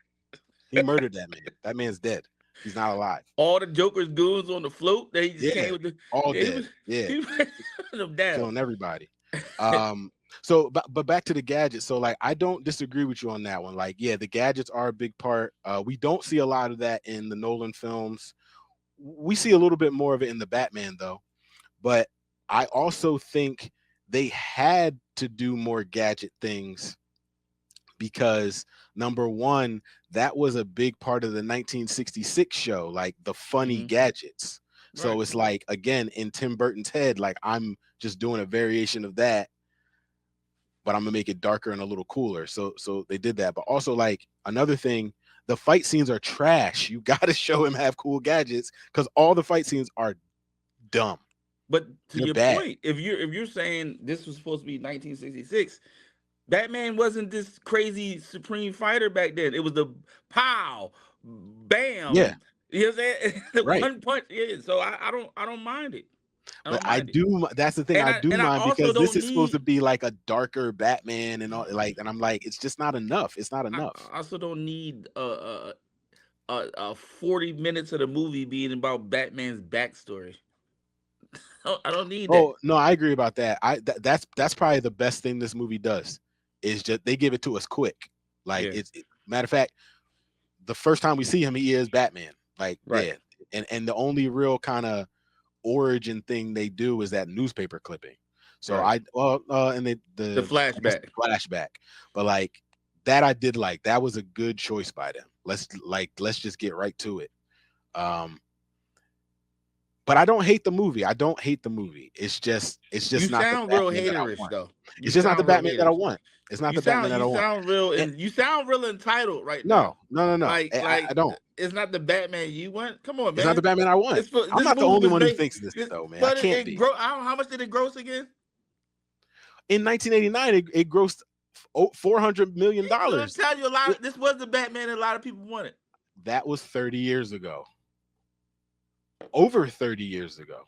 He murdered that man. That man's dead. He's not alive.
All the Joker's goons on the float. They just came
Yeah.
with the.
All
Yeah,
dead. Yeah.
he was putting them down.
Killing everybody. So but back to the gadgets. So like I don't disagree with you on that one. Like, yeah, the gadgets are a big part. We don't see a lot of that in the Nolan films. We see a little bit more of it in the Batman though. But I also think they had to do more gadget things because number one, that was a big part of the 1966 show, like the funny
Hmm.
gadgets. So
Right.
it's like again in Tim Burton's head, like I'm just doing a variation of that, but I'm gonna make it darker and a little cooler. So they did that. But also like another thing, the fight scenes are trash. You gotta show him have cool gadgets because all the fight scenes are dumb.
But to
They're
your
bad.
point, if you're saying this was supposed to be 1966, Batman wasn't this crazy supreme fighter back then. It was the pow,
Yeah,
bam. You know what I'm saying? The
right.
one punch. Yeah. So I don't mind it. I
But
don't
I
mind it.
do. That's the thing.
And
I
I
do
and I
mind
also
because this
don't
is supposed to
need
be like a darker Batman and all. Like, and I'm like, it's just not enough. It's not enough.
I also don't need 40 minutes of the movie being about Batman's backstory. I don't need that.
Oh no, I agree about that. That's probably the best thing this movie does. Is just they give it to us quick. Like
Yeah.
matter of fact, the first time we see him, he is Batman. Like
Right.
yeah, and the only real kind of origin thing they do is that newspaper clipping. So
Right.
I well and
The
the I guess the
flashback.
flashback, but like that I did like that was a good choice by them. Let's just get right to it. Um, but I don't hate the movie. I don't hate the movie. It's just
You
not the
sound real
Batman that I
haterish
want.
though. You
It's just not the
sound real
Batman that I
haterish.
want. It's not
You
the Batman
sound
that
you
I want.
sound real
And
and you sound real entitled right
no,
now.
no, no, no.
Like
I don't.
it's not the Batman you want. Come on,
It's not the
man.
Batman I want.
It's for
I'm
this
not the
movie
only
was
one who
made.
thinks this
This,
though, man. I
but
can't
it
be.
grow. How much did it gross again?
In 1989, it grossed $400 million.
I'm telling you a lot. This was the Batman that a lot of people wanted.
That was 30 years ago. Over 30 years ago.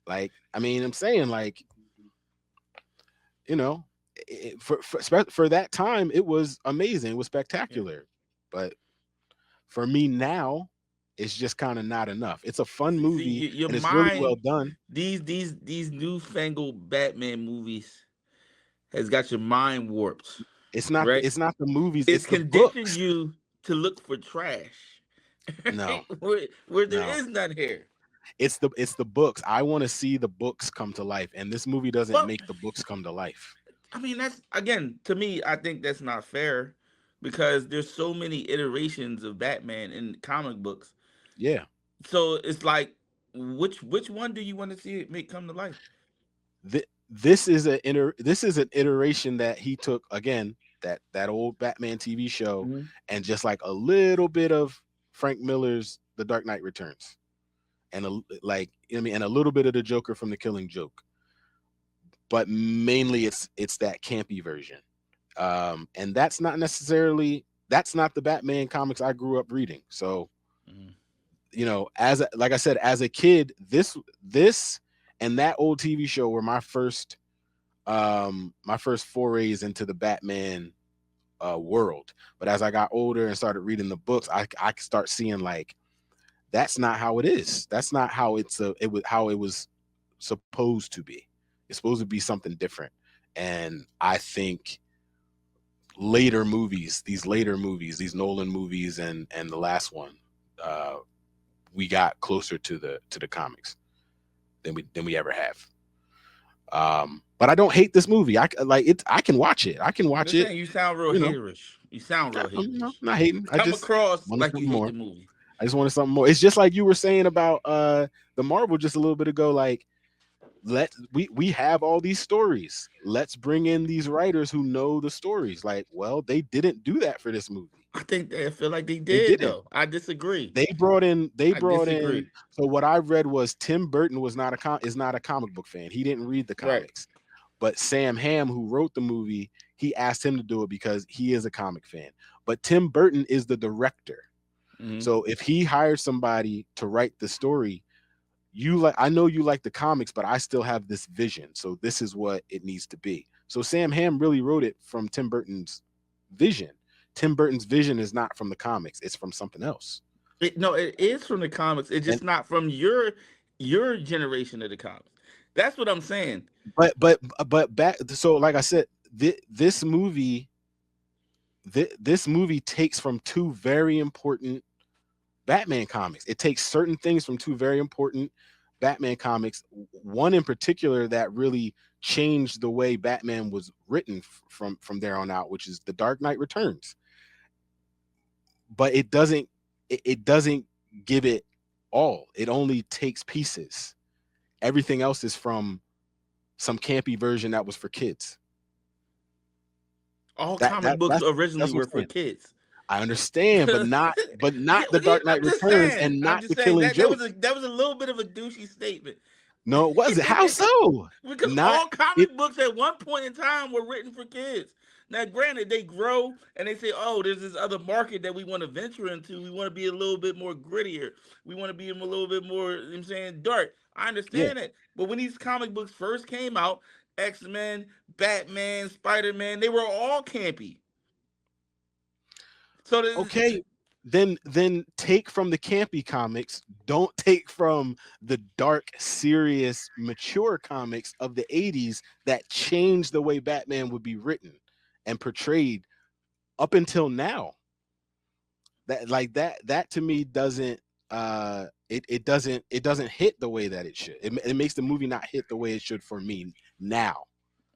Like, I mean, I'm saying like, you know, for that time, it was amazing. It was
Yeah.
spectacular. But for me now, it's just kind of not enough. It's a fun
See,
movie
your
and it's really well
mind.
done.
These newfangled Batman movies has got your mind warped, right?
It's not the movies,
It's
it's the
conditioned
books.
you to look for trash,
No,
right? Where there
no.
is none here.
It's the books. I want to see the books come to life, and this movie doesn't
Well,
make the books come to life.
I mean, that's again to me. I think that's not fair because there's so many iterations of Batman in comic books.
Yeah.
So it's like, which one do you want to see it make come to life?
This is an iteration that he took again, that old Batman TV show,
Mhm.
and just like a little bit of Frank Miller's The Dark Knight Returns, and like you know what I mean, and a little bit of the Joker from The Killing Joke, but mainly it's that campy version. And that's not the Batman comics I grew up reading. So
Mhm.
like I said, as a kid, this and that old TV show were my first forays into the Batman world. But as I got older and started reading the books, I could start seeing like that's not how it is. That's not how it was supposed to be. It's supposed to be something different. And I think later movies, these Nolan movies and the last one, uh, we got closer to the comics than we ever have. But I don't hate this movie. I like it. I can watch it. I can
I'm
watch
just
it.
saying, you sound real
You know,
haterish. You sound real
I'm
haterish.
not hating.
You
I
come
just
across
wanted
like you
something
hate
more.
the movie.
I just wanted something more. It's just like you were saying about the Marvel just a little bit ago. Like we have all these stories. Let's bring in these writers who know the stories. Like, well, they didn't do that for this movie.
I think I feel like they
They
did
didn't.
though. I disagree.
They
I
brought in
disagree.
so what I read was Tim Burton was not is not a comic book fan. He didn't read the
Right.
comics. But Sam Hamm, who wrote the movie, he asked him to do it because he is a comic fan. But Tim Burton is the director.
Hmm.
So if he hired somebody to write the story, I know you like the comics, but I still have this vision. So this is what it needs to be. So Sam Hamm really wrote it from Tim Burton's vision. Tim Burton's vision is not from the comics, it's from something else.
No, it is from the comics. It's
And
just not from your generation of the comics. That's what I'm saying.
but back so like I said, this movie this movie takes from two very important Batman comics. It takes certain things from two very important Batman comics, one in particular that really changed the way Batman was written from there on out, which is The Dark Knight Returns. But it doesn't give it all. It only takes pieces. Everything else is from some campy version that was for kids.
All
That
comic books originally
that's what
were
I'm
for
saying.
kids.
I understand, but
Yeah,
not The Dark Knight
I'm just
Returns
saying.
and
I'm
not
just
The
saying
Killing
that
Joke.
that was a little bit of a douchey statement.
No, it wasn't. How so?
Because
Not
all
it.
comic books at one point in time were written for kids. Now, granted, they grow and they say, "Oh, there's this other market that we want to venture into. We want to be a little bit more grittier. We want to be a little bit more, you know what I'm saying, dark." I
Yeah.
understand it, but when these comic books first came out, X-Men, Batman, Spider-Man, they were all campy. So,
Okay. Then take from the campy comics. Don't take from the dark, serious, mature comics of the 80s that changed the way Batman would be written and portrayed up until now. That to me doesn't it doesn't hit the way that it should. It makes the movie not hit the way it should for me now.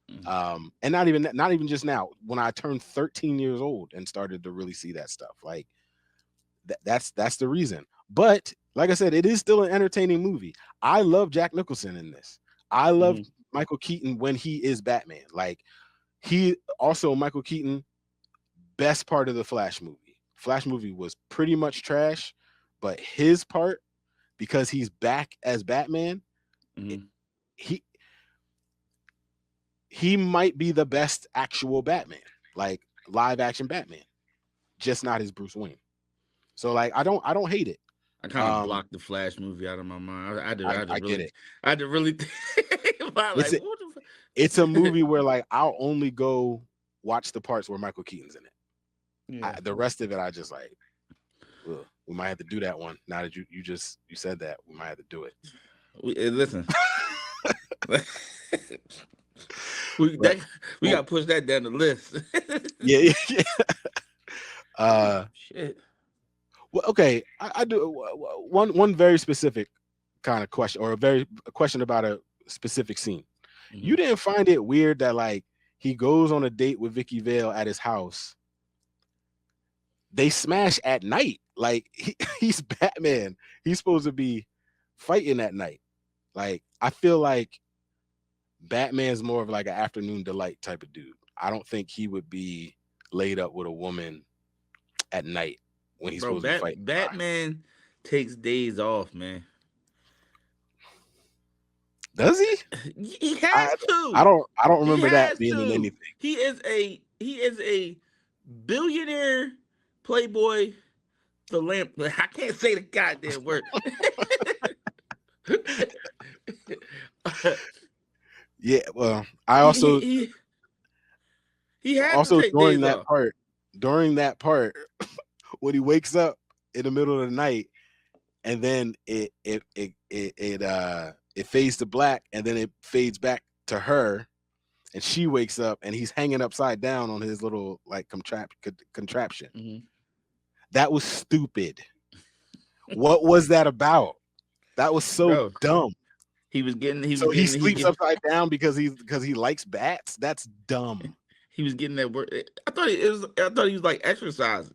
And not even just now, when I turned 13 years old and started to really see that stuff. Like that's the reason. But like I said, it is still an entertaining movie. I love Jack Nicholson in this. I love
Mhm.
Michael Keaton when he is Batman. Like he also Michael Keaton, best part of the Flash movie. Flash movie was pretty much trash, but his part, because he's back as Batman, it,
Mhm.
he he might be the best actual Batman, like live action Batman, just not his Bruce Wayne. So like I don't hate it.
I kind of
Um,
blocked the Flash movie out of my mind.
I get it.
I had to really think about
It's
like
a,
what the.
it's a movie where like I'll only go watch the parts where Michael Keaton's in it.
Yeah.
The rest of it I just like. Ugh, we might have to do that one. Now that you said that, we might have to do it.
Listen, we
But
that we got to push that down the list.
yeah, yeah. Uh,
Shit.
well, okay. I do one very specific kind of question, or a question about a specific scene. You
Mhm.
didn't find it weird that like he goes on a date with Vicky Vale at his house? They smash at night. Like he's Batman. He's supposed to be fighting at night. Like I feel like Batman's more of like an afternoon delight type of dude. I don't think he would be laid up with a woman at night when he's
Bro,
supposed to be fighting.
Batman takes days off, man.
Does he?
He
I
has
I
to.
don't I don't
He
remember that
has
being in
to.
anything.
He is a billionaire playboy the lamp. I can't say the goddamn word.
Yeah, well, I
he, he
also
he he has to
also
take days off.
during that part when he wakes up in the middle of the night and then it fades to black and then it fades back to her and she wakes up and he's hanging upside down on his little like contraption.
Mhm.
That was stupid. What was that about? That was so
Bro,
dumb.
he was
So he
getting
sleeps upside down because he likes bats. That's dumb.
he was getting that work. I thought he was like exercising.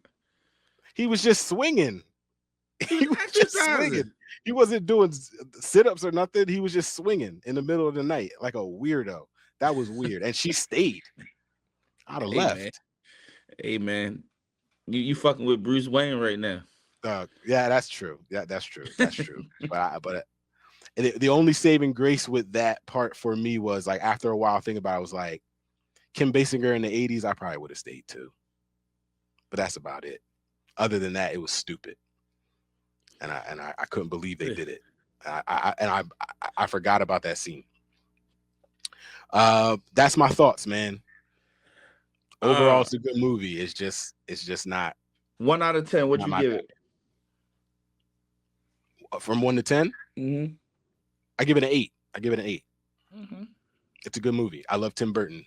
He was just swinging.
He was
He was just
exercising.
swinging. He wasn't doing sit-ups or nothing. He was just swinging in the middle of the night like a weirdo. That was weird. And she stayed. I'd have
Hey man,
left.
hey man, you fucking with Bruce Wayne right now.
Yeah, that's true. Yeah, that's true. That's true. But the only saving grace with that part for me was like after a while thinking about it, I was like, Kim Basinger in the 80s, I probably would have stayed too. But that's about it. Other than that, it was stupid. And I couldn't believe they did it. I forgot about that scene. That's my thoughts, man. Overall,
Uh,
it's a good movie. It's just not
1 out of 10. What
not
you
my
give
thing.
it?
From 1 to 10,
Mm-hmm.
I give it an 8. I give it an 8.
Mm-hmm.
It's a good movie. I love Tim Burton.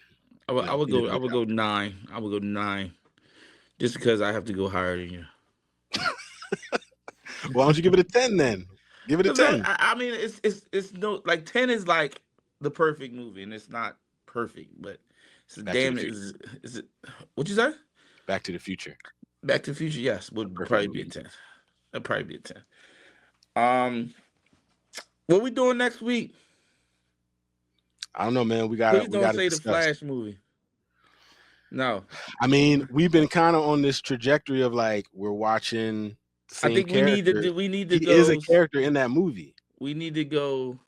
He did a
I
good
would
job.
go 9. I would go 9, just because I have to go higher than you.
Why don't you give it a 10 then? Give it a 10.
I mean, it's no like 10 is like the perfect movie, and it's not perfect, but it's a
Back to the
damn.
Future.
Is it? What you say?
Back to the Future.
Back to the Future, yes,
A
would
perfect
probably be a
movie.
10. That'd probably be a 10. What we doing next week?
I don't know, man. We
Please
got
don't
to
say the
discuss.
Flash movie. No,
I mean, we've been kind of on this trajectory of like we're watching the
I
same
think we need to
character.
do. We need to
He is a
go.
character in that movie.
We need to go.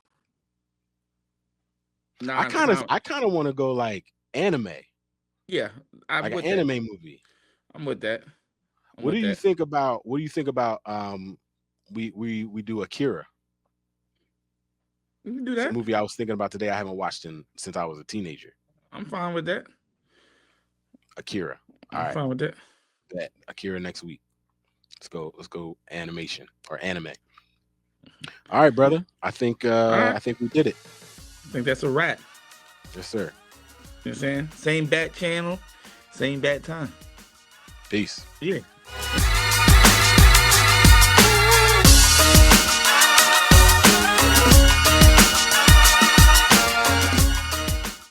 I
Non.
kind of want to go like anime,
Yeah, I'm
like an
with that.
anime movie.
I'm with that. I'm
What do
with
you
that.
think about? What do you think about? We do Akira.
We can do
It's a
that.
movie I was thinking about today. I haven't watched since I was a teenager.
I'm fine with that.
Akira. All
I'm
right,
fine with that.
bet Akira next week. Let's go animation or anime. All right, brother.
All right.
I think we did it.
I think that's a wrap.
Yes, sir.
You know what I'm saying? Same bat channel, same bat time.
Peace.
Yeah.